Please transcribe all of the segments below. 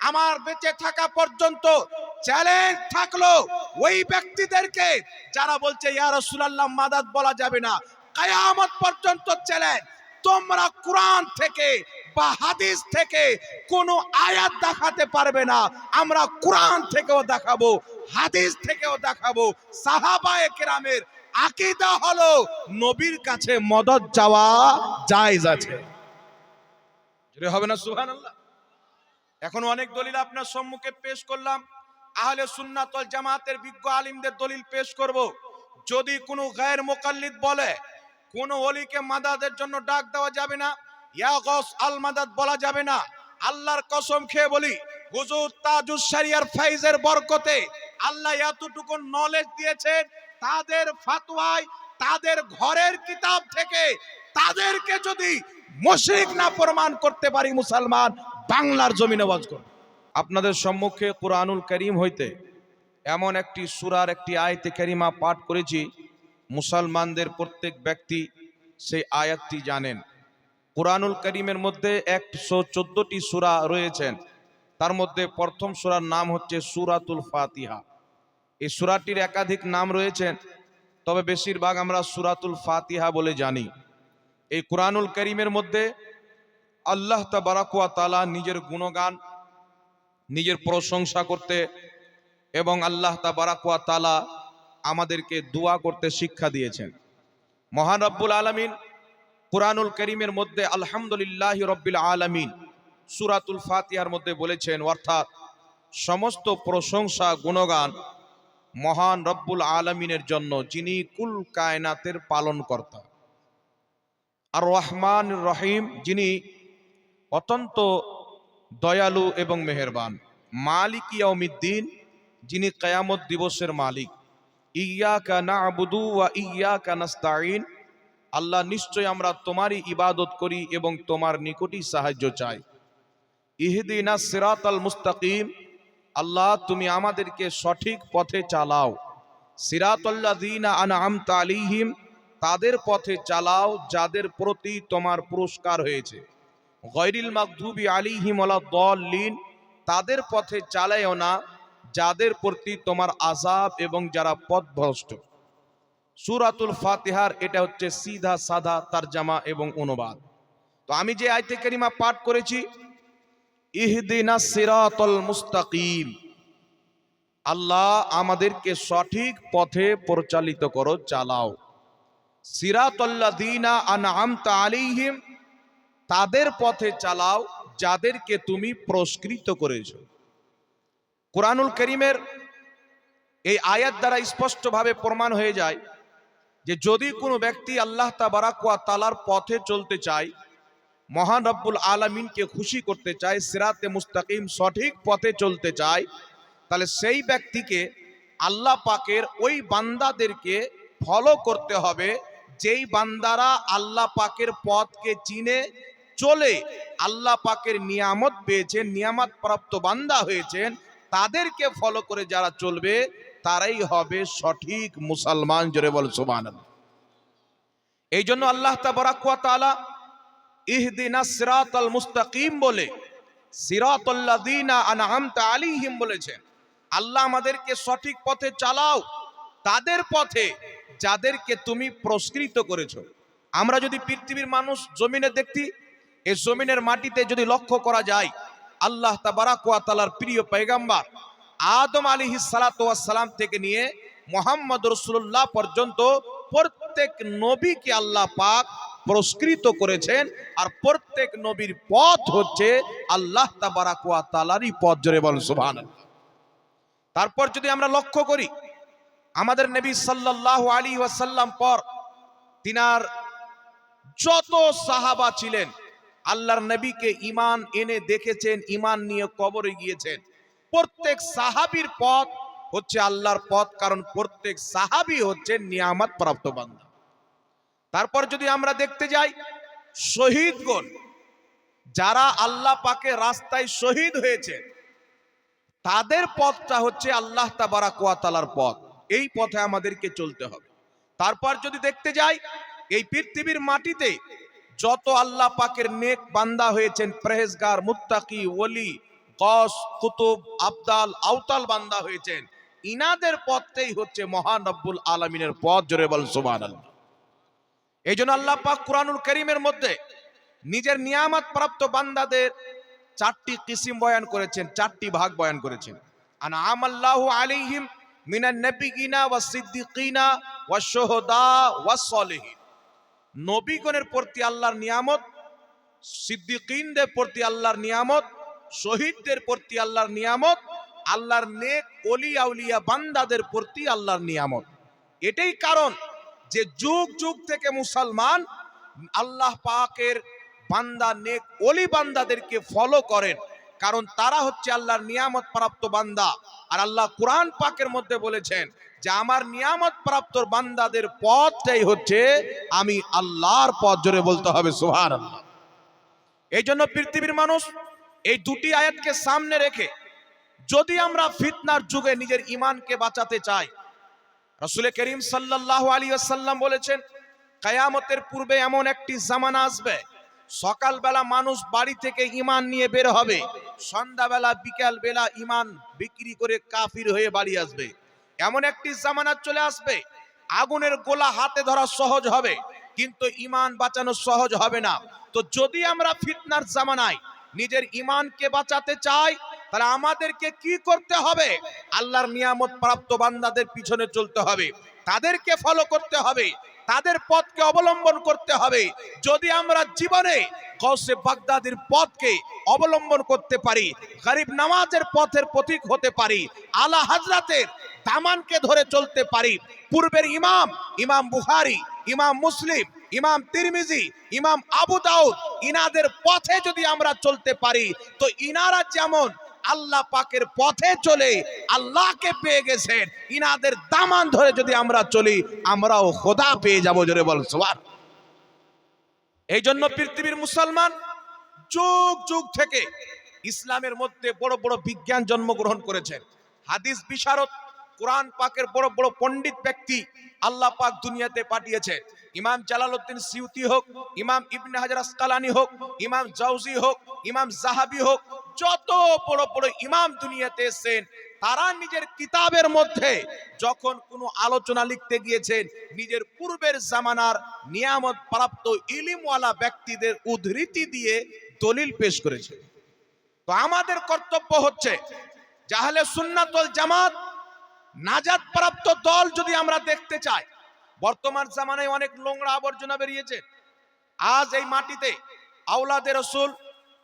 আমার বেঁচে থাকা পর্যন্ত চ্যালেঞ্জ থাকলো ওই ব্যক্তিদেরকে যারা বলছে ইয়া রাসূলুল্লাহ মাদাদ বলা যাবে না। কিয়ামত পর্যন্ত চ্যালেঞ্জ, তোমরা কোরআন থেকে বা হাদিস থেকে কোন আয়াত দেখাতে পারবে না, আমরা কোরআন থেকেও দেখাবো, হাদিস থেকেও দেখাবো। সাহাবায়ে কেরামের আকীদা হলো নবীর কাছে মদদ চাওয়া জায়েজ আছে। জোরে হবে না সুবহানাল্লাহ? এখন অনেক দলিল আপনার সম্মুখে পেশ করলাম, আহলে সুন্নাত ওয়াল জামাতের বিজ্ঞ আলিমদের দলিল পেশ করব। যদি কোনো গায়ের মুকাল্লিদ বলে কোন ওলিকে মাদাদের জন্য ডাক দেওয়া যাবে না, ইয়া গস আল মাদাদ বলা যাবে না, আল্লাহর কসম খেয়ে বলি হুজুর তাজুস শরিয়ার ফাইজের বরকতে আল্লাহ এতটুকু নলেজ দিয়েছেন, তাদের ফতোয়ায় তাদের ঘরের কিতাব থেকে তাদেরকে যদি মুশরিক না প্রমাণ করতে পারি, মুসলমান বাংলার জমিনে ওয়াজ করব। আপনাদের সম্মুখে কুরআনুল কারীম হইতে এমন একটি সূরার একটি আয়াতে কারিমা পাঠ করেছি, মুসলমানদের প্রত্যেক ব্যক্তি সেই আয়াতটি জানেন। কুরআনুল কারীমের মধ্যে 114টি সূরা রয়েছেন, তার মধ্যে প্রথম সূরার নাম হচ্ছে সূরাতুল ফাতিহা। এই সূরাটির একাধিক নাম রয়েছেন, তবে বেশিরভাগ আমরা সূরাতুল ফাতিহা বলে জানি। এই কুরআনুল কারীমের মধ্যে আল্লাহ তাবারাক ওয়া তাআলা নিজের গুণগান, নিজের প্রশংসা করতে এবং আল্লাহ তাবারাক ওয়া তাআলা আমাদেরকে দোয়া করতে শিক্ষা দিয়েছেন। মহান রব্বুল আলামিন কুরআনুল কারীমের মধ্যে আলহামদুলিল্লাহি রাব্বিল আলামিন সূরাতুল ফাতিহার মধ্যে বলেছেন, অর্থাৎ সমস্ত প্রশংসা গুণগান মহান রব্বুল আলামিনের জন্য, যিনি কুল কায়নাতের পালনকর্তা, আর রহমান রহিম, যিনি অত্যন্ত দয়ালু এবং মেহেরবান, মালিক ইয়াউমিদ্দিন, যিনি কিয়ামত দিবসের মালিক, ইয়্যাকা না'বুদু ওয়া ইয়্যাকা নাস্তাঈন, আল্লাহ নিশ্চয় আমরা তোমারই ইবাদত করি এবং তোমার নিকটই সাহায্য চাই। ইহদিনাস সিরাতাল মুস্তাকিম, আল্লাহ তুমি আমাদেরকে সঠিক পথে চালাও। সিরাতাল্লাযীনা আনআমতা আলাইহিম, তাদের পথে চালাও যাদের প্রতি তোমার পুরস্কার হয়েছে। গায়রিল মাগদুবি আলাইহিম ওয়ালাদ-দাল্লিন, তাদের পথে চালায়ও না যাদের প্রতি তোমার আযাব এবং যারা পথভ্রষ্ট। সূরাতুল ফাতিহার এটা হচ্ছে সিধা সাদা তরজমা এবং অনুবাদ। তো আমি যে আয়াতে কারিমা পাঠ করেছি, ইহদিনাস সিরাতাল মুস্তাকিম, আল্লাহ আমাদেরকে সঠিক পথে পরিচালিত করো, চালাও। সিরাতাল্লাযীনা আনআমতা আলাইহিম, তাদের পথে চালাও যাদেরকে তুমি পুরস্কৃত করেছো। কুরআনুল কারীমের এই আয়াত দ্বারা স্পষ্টভাবে প্রমাণ হয়ে যায় যে যদি কোনো ব্যক্তি আল্লাহ তাবারাক ওয়া তাআলার পথে চলতে চায়, মহান রব্বুল আলামিনকে খুশি করতে চায়, সিরাতে মুস্তাকিম সঠিক পথে চলতে চায়, তাহলে সেই ব্যক্তিকে আল্লাহ পাকের ওই বান্দাদেরকে ফলো করতে হবে, যেই বান্দারা আল্লাহ পাকের পথকে চিনে চলে আল্লাহ পাকের নিয়ামত পেয়েছেন, নিয়ামত প্রাপ্ত বান্দা হয়েছেন, তাদেরকে ফলো করে যারা চলবে তারাই হবে সঠিক মুসলমান। জোরে বল সুবহানাল্লাহ। এই জন্য আল্লাহ তাবারাক ওয়া তাআলা ইহদিনাস সিরাতাল মুস্তাকিম বলে সিরাতাল্লাযীনা আনআমতা আলাইহিম বলেছেন। আল্লাহ আমাদেরকে সঠিক পথে চালাও, তাদের পথে যাদেরকে তুমি পুরস্কৃত করেছো। আমরা যদি পৃথিবীর মানুষ জমিনে দেখতি, এই জমিনের মাটিতে যদি লক্ষ্য করা যায়, আল্লাহ তাবারাক ওয়া তাআলার প্রিয় পয়গম্বর আদম আলাইহিস সালাতু ওয়াস সালাম থেকে নিয়ে মুহাম্মদ রাসূলুল্লাহ পর্যন্ত প্রত্যেক নবীকে আল্লাহ পাক পুরস্কৃত করেছেন, আর প্রত্যেক নবীর পথ হচ্ছে আল্লাহ তাবারাক ওয়া তাআলারই পথ। জোরে বল সুবহানাল্লাহ। তারপর যদি আমরা লক্ষ্য করি, আমাদের নবী সাল্লাল্লাহু আলাইহি ওয়াসাল্লাম পর তিনার যত সাহাবা ছিলেন, আল্লাহর নবীকে ঈমান এনে দেখেছেন, ঈমান নিয়ে কবরে গিয়েছেন। প্রত্যেক সাহাবীর পথ হচ্ছে আল্লাহর পথ, কারণ প্রত্যেক সাহাবী হচ্ছে নিয়ামত প্রাপ্ত বান্দা। তারপর যদি আমরা দেখতে যাই, শহীদগণ যারা আল্লাহ পাকের রাস্তায় শহীদ হয়েছে, তাদের পথটা হচ্ছে আল্লাহ তাবারাক ওয়া তাআলার পথ। এই পথে আমাদেরকে চলতে হবে। তারপর যদি দেখতে যাই, এই পৃথিবীর মাটিতে যত আল্লাহ পাকের নেক বান্দা হয়েছেন, পরহেজগার, মুত্তাকি, ওলি, কস, কুতুব, আবদাল, আওতাল বান্দা হয়েছেন, ইনাদের পথটাই হচ্ছে মহান রব্বুল আলামিনের পথ। জোরে বল সুবহানাল্লাহ। এই জন্য আল্লাহ পাক কুরআনুল কারীমের মধ্যে নিজের নিয়ামত প্রাপ্ত বান্দাদের চারটি কিসিম বয়ান করেছেন, চারটি ভাগ বয়ান করেছেন। আনআমাল্লাহু আলাইহিম মিনান নাবিয়িনা ওয়াস সিদ্দিকিনা ওয়াশ শুহাদা ওয়াস সলিহিন। নবীগণের প্রতি আল্লাহর নিয়ামত, সিদ্দিকিনদের প্রতি আল্লাহর নিয়ামত, শহীদদের প্রতি আল্লাহর নিয়ামত, আল্লাহর নেক ওলি আউলিয়া বান্দাদের প্রতি আল্লাহর নিয়ামত। এটাই কারণ যে যুগ যুগ থেকে মুসলমান আল্লাহ পাকের বান্দা, নেক ওলি বান্দাদেরকে ফলো করেন, কারণ তারা হচ্ছে আল্লাহর নিয়ামত প্রাপ্ত বান্দা। আর আল্লাহ কুরআন পাকের মধ্যে বলেছেন যে আমার নিয়ামত প্রাপ্ত বান্দাদের পথটাই হচ্ছে আমি আল্লাহর পথ। জোরে বলতে হবে সুবহানাল্লাহ। এই জন্য পৃথিবীর মানুষ এই দুটি আয়াতকে সামনে রেখে যদি আমরা ফিতনার যুগে নিজের ঈমানকে বাঁচাতে চাই, রাসূল করিম সাল্লাল্লাহু আলাইহি ওয়াসাল্লাম বলেছেন কিয়ামতের পূর্বে এমন একটি জামানা আসবে, সকালবেলা মানুষ বাড়ি থেকে ঈমান নিয়ে বের হবে, সন্ধ্যাবেলা বিকাল বেলা ঈমান বিক্রি করে কাফির হয়ে বাড়ি আসবে। এমন একটি জামানা চলে আসবে, আগুনের গোলা হাতে ধরা সহজ হবে, কিন্তু ঈমান বাঁচানো সহজ হবে না। তো যদি আমরা ফিতনার জামানায় নিজের ঈমানকে বাঁচাতে চাই, তাহলে আমাদেরকে কি করতে হবে? আল্লাহর নিয়ামত প্রাপ্ত বান্দাদের পিছনে চলতে হবে, তাদেরকে ফলো করতে হবে, তাদের পথকে অবলম্বন করতে হবে। যদি আমরা জীবনে গৌসে বাগদাদির পথকে অবলম্বন করতে পারি, গরিব নামাজের পথের প্রতীক হতে পারি, আলা হযরতের দামানকে ধরে চলতে পারি, পূর্বের ইমাম, ইমাম বুখারী, ইমাম মুসলিম, ইমাম তিরমিজি, ইমাম আবু দাউদ, ইনাদের পথে যদি আমরা চলতে পারি, তো ইনারা যেমন আল্লাহ পাকের পথে চলে আল্লাহকে পেয়ে গেছেন, ইনাদের দামান ধরে যদি আমরা চলি, আমরাও খোদা পেয়ে যাবো। জোরে বল সুবহানাল্লাহ। এই জন্য পৃথিবীর মুসলমান যুগ যুগ থেকে ইসলামের মধ্যে বড় বড় বিজ্ঞান জন্মগ্রহণ করেছেন, হাদিস বিশারদ, কোরআন পাকের বড় বড় পণ্ডিত ব্যক্তি আল্লাহ পাক দুনিয়াতে পাঠিয়েছে। ইমাম জালালউদ্দিন সিউতি হোক, ইমাম ইবনে হাজার আসকালানি হোক, ইমাম জাওজি হোক, ইমাম যাহাবি হোক, যত বড় বড় ইমাম দুনিয়াতে এসেছেন, তারা নিজের কিতাবের মধ্যে যখন কোনো আলোচনা লিখতে গিয়েছেন, নিজের পূর্বের জামানার নিয়ামত প্রাপ্ত ইলমওয়ালা ব্যক্তিদের উদ্ধৃতি দিয়ে দলিল পেশ করেছে। তো আমাদের কর্তব্য হচ্ছে যে আহলে সুন্নাত ওয়াল জামাত নাজাত প্রাপ্ত দল যদি আমরা দেখতে চাই, বর্তমান জামানায় অনেক নোংরা আবর্জনা বেরিয়েছে। আজ এই মাটিতে আওলাদে রসুল,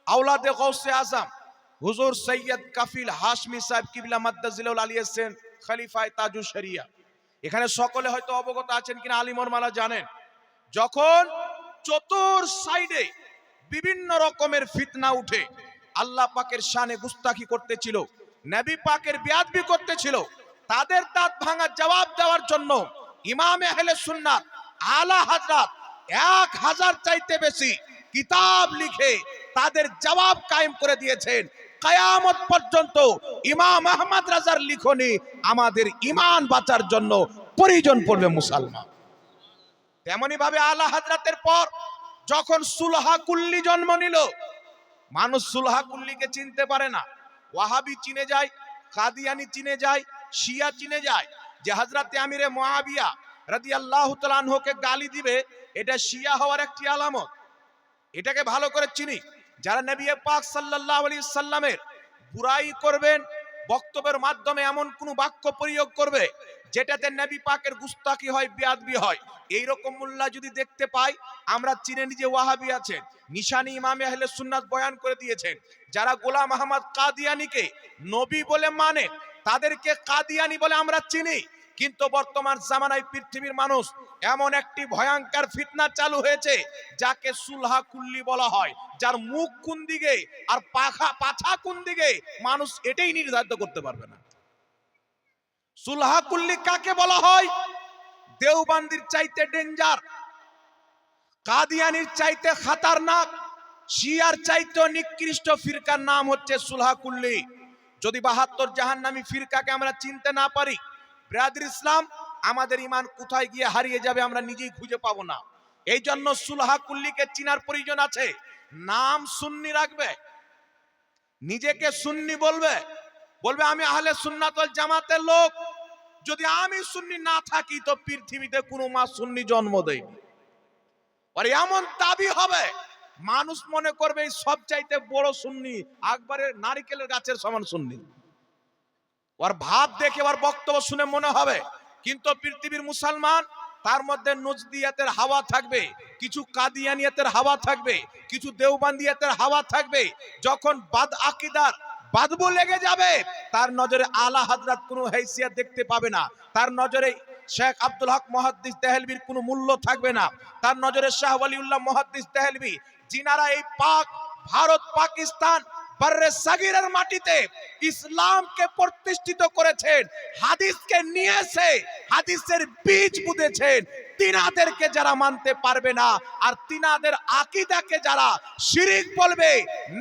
আওলাদে গৌসে আজম হুজুর সৈয়দ কাফিল হাশমি সাহেব কিবলা মাদ্দাজিলুল আলী হোসেন খলিফায়ে তাজুশ শরিয়া, এখানে সকলে হয়তো অবগত আছেন কিনা আলিমর মালা জানেন, যখন চতুর সাইডে বিভিন্ন রকমের ফিতনা উঠে, আল্লাহ পাকের শানে গুস্তাখি করতেছিল, নবী পাকের বেয়াদবি করতেছিল, তাদের দাঁত ভাঙা জবাব দেওয়ার জন্য ইমামে আহলে সুন্নাত আলা হযরত 1000 চাইতে বেশি কিতাব লিখে তাদের জবাব কায়েম করে দিয়েছেন। কিয়ামত পর্যন্ত ইমাম আহমদ রাজার লিখনি আমাদের ঈমান বাঁচার জন্য প্রয়োজন পড়বে মুসলমান। তেমনি ভাবে আলা হযরতের পর যখন সুলহা কুল্লি জন্ম নিল, মানুষ সুলহা কুল্লিকে চিনতে পারে না, ওয়াহাবি চিনে যায়, কাদিয়ানি চিনে যায়, শিয়া চিনে যায়। যে হযরতে আমিরে মুআবিয়া রাদিয়াল্লাহু তাআলা আনহুকে গালি দিবে, এটা শিয়া হওয়ার একটি আলামত। এটাকে ভালো করে চিনি। যারা নবী পাক সাল্লাল্লাহু আলাইহি সাল্লামের বুরাই করবেন, বক্তব্যের মাধ্যমে এমন কোন বাক্য প্রয়োগ করবে যেটাতে নবী পাকের গুস্তাখি হয়, বেয়াদবি হয়, এই রকম মোল্লা যদি দেখতে পাই, আমরা চিনে নিয়ে যে ওয়াহাবি আছেন। নিশানি ইমামে আহলে সুন্নাত বয়ান করে দিয়েছেন, যারা গোলাম আহমদ কাদিয়ানিকে নবী বলে মানে, তাদেরকে কাদিয়ানি বলে আমরা চিনি। কিন্তু বর্তমান জামানায় পৃথিবীর মানুষ এমন একটি ভয়ঙ্কর ফিতনা চালু হয়েছে যাকে সুলহা কুল্লি বলা হয়, যার মুখ কোন দিকে আর পাছা কোন দিকে মানুষ এটাই নির্ধারিত করতে পারবে না। সুলহা কুল্লি কাকে বলা হয়? দেওবন্দির চাইতে ডেঞ্জার, কাদিয়ানির চাইতে খতরনাক, শিয়ার চাইতে নিকৃষ্ট ফিরকার নাম হচ্ছে সুলহা কুল্লি। যদি 72 জাহান্নামী ফিরকাকে আমরা চিনতে না পারি, ব্রাদার ইসলাম, আমাদের ঈমান কোথায় গিয়ে হারিয়ে যাবে আমরা নিজেই খুঁজে পাবো না। এই জন্য সুলহা কুল্লিকে চিনার প্রয়োজন আছে। নাম সুন্নি রাখবে, নিজেকে সুন্নি বলবে, বলবে আমি আহলে সুন্নাত ওয়াল জামাতের লোক। যদি আমি সুন্নি না থাকি তো পৃথিবীতে কোনো মা সুন্নি জন্ম দেয়নি। আর এমন দাবি হবে, মানুষ মনে করবে এই সব চাইতে বড় সুন্নি, আকবরের নারিকেলের গাছের সমান সুন্নি। ওর ভাব দেখে ওর বক্তব্য শুনে মনে হবে, কিন্তু পৃথিবীর মুসলমান তার মধ্যে নজদিয়াতের হাওয়া থাকবে, কিছু কাদিয়ানিয়াতের হাওয়া থাকবে, কিছু দেওবান্দিয়াতের হাওয়া থাকবে। যখন বাদ আকিদার বাদবু লেগে যাবে, তার নজরে আলা হযরত কোনো হাইসিয়ত দেখতে পাবে না, তার নজরে শেখ আব্দুল হক মুহাদ্দিস দেহলভির কোনো মূল্য থাকবে না, তার নজরে শাহ ওয়ালিউল্লাহ মুহাদ্দিস দেহলভি, যিনারা এই পাক ভারত পাকিস্তান বর্রে সাগিরের মাটিতে ইসলামকে প্রতিষ্ঠিত করেছেন, হাদিসকে নিয়ে এসে হাদিসের বীজ বুঁদেছেন, তিনাদেরকে যারা মানতে পারবে না আর তিনাদের আকীদাকে যারা শিরিক বলবে,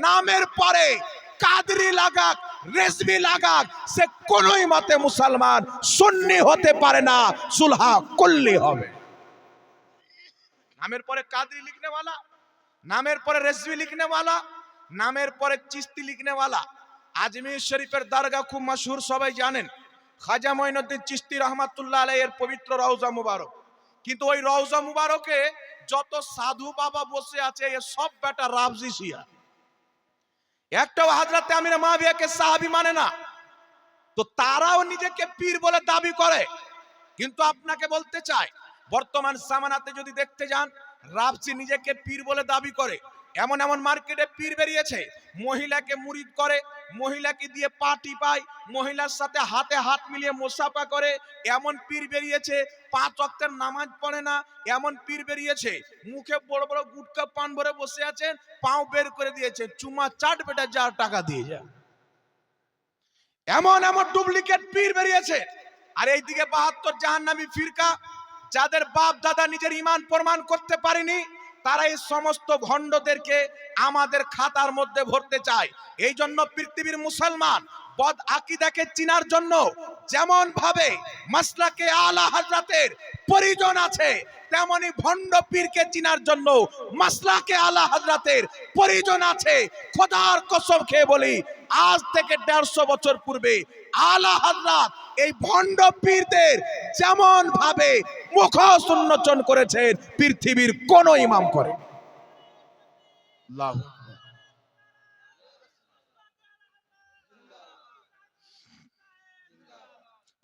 নামের পরে কাদরি লাগাক রেজভি লাগাক, সে কোনোই মতে মুসলমান সুন্নি হতে পারে না, সুলহা কুল্লি হবে। নামের পরে কাদরি লিখনে वाला, নামের পরে রেজভি লিখনে वाला, নামের পরে চিস্তি লিখনে वाला। আজমির শরীফের দরগা খুব মশহুর, সবাই জানেন, খাজা মঈনুদ্দিন চিশতি রহমাতুল্লাহ আলাইহির পবিত্র রওজা মুবারক। কিন্তু ওই রওজা মুবারকে যত সাধু বাবা বসে আছে এ সব বেটা রাবজি শিয়া। একটাও হযরত আমির মুআবিয়াকে সাহাবী মানে না, তো তারাও নিজেকে পীর বলে দাবি করে। কিন্তু আপনাকে বলতে চাই, বর্তমান জামানাতে যদি দেখতে যান, রাবজি নিজেকে পীর বলে দাবি করে। এমন এমন মার্কেটে পীর বেরিয়েছে, মহিলাকে মুরিদ করে, মহিলাকে দিয়ে পা টিপায়, মহিলার সাথে হাতে হাত মিলিয়ে মোসাফা করে, এমন পীর বেরিয়েছে। 5 ওয়াক্তের নামাজ পড়ে না, এমন পীর বেরিয়েছে। মুখে বড় বড় গুটকা পান ভরে বসে আছেন, পাও বের করে দিয়েছে, চুমা চাট বেটা যা টাকা দিয়ে যা। এমন এমন ডুপ্লিকেট পীর বেরিয়েছে। আর এইদিকে 72 জাহান্নামী ফিরকা, যাদের বাপ দাদা নিজের ঈমান প্রমাণ করতে পারেনি, তারা এই সমস্ত ভণ্ডদেরকে আমাদের খাতার মধ্যে ভরতে চায়। এই জন্য পৃথিবীর মুসলমান বদ আকীদাকে চিনার জন্য যেমন ভাবে মাসলাকে আলা হযরতের পরিজন আছে, তেমনি ভণ্ড পীরকে চিনার জন্য মাসলাকে আলা হযরতের পরিজন আছে। খোদার কসম খেয়ে বলি, আজ থেকে 150 বছর পূর্বে আলা হযরত এই ভণ্ড পীরদের যেমন ভাবে মুখোশ উন্মোচন করেছেন, পৃথিবীর কোন ইমাম করে।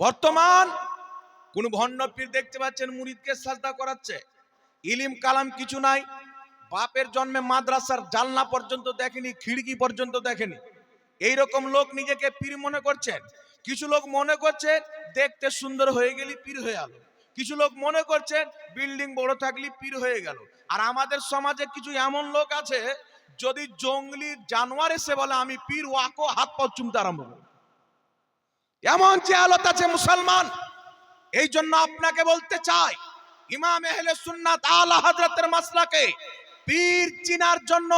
বর্তমান কোন ভণ্ড পীর দেখতে পাচ্ছেন মুরিদকে সাজদা করাচ্ছে, ইলিম কালাম কিছু নাই, বাপের জন্মে মাদ্রাসার জানলা পর্যন্ত দেখেনি, খিড়কি পর্যন্ত দেখেনি, এইরকম লোক নিজেকে পীর মনে করছেন। কিছু লোক মনে করছে দেখতে সুন্দর হয়ে গেলি পীর হয়ে গেল, কিছু লোক মনে করছেন বিল্ডিং বড় থাকলি পীর হয়ে গেল। আর আমাদের সমাজে কিছু এমন লোক আছে, যদি জঙ্গলি জানোয়ার এসে বলে আমি পীর, ওয়াকো হাত পা চুমতে আরম্ভ করে। এমন জাহালত আছে মুসলমান। এই জন্য আপনাকে বলতে চাই, ইমাম আহলে সুন্নাত আলা হযরতের মাসলাকে পীর চিনার জন্য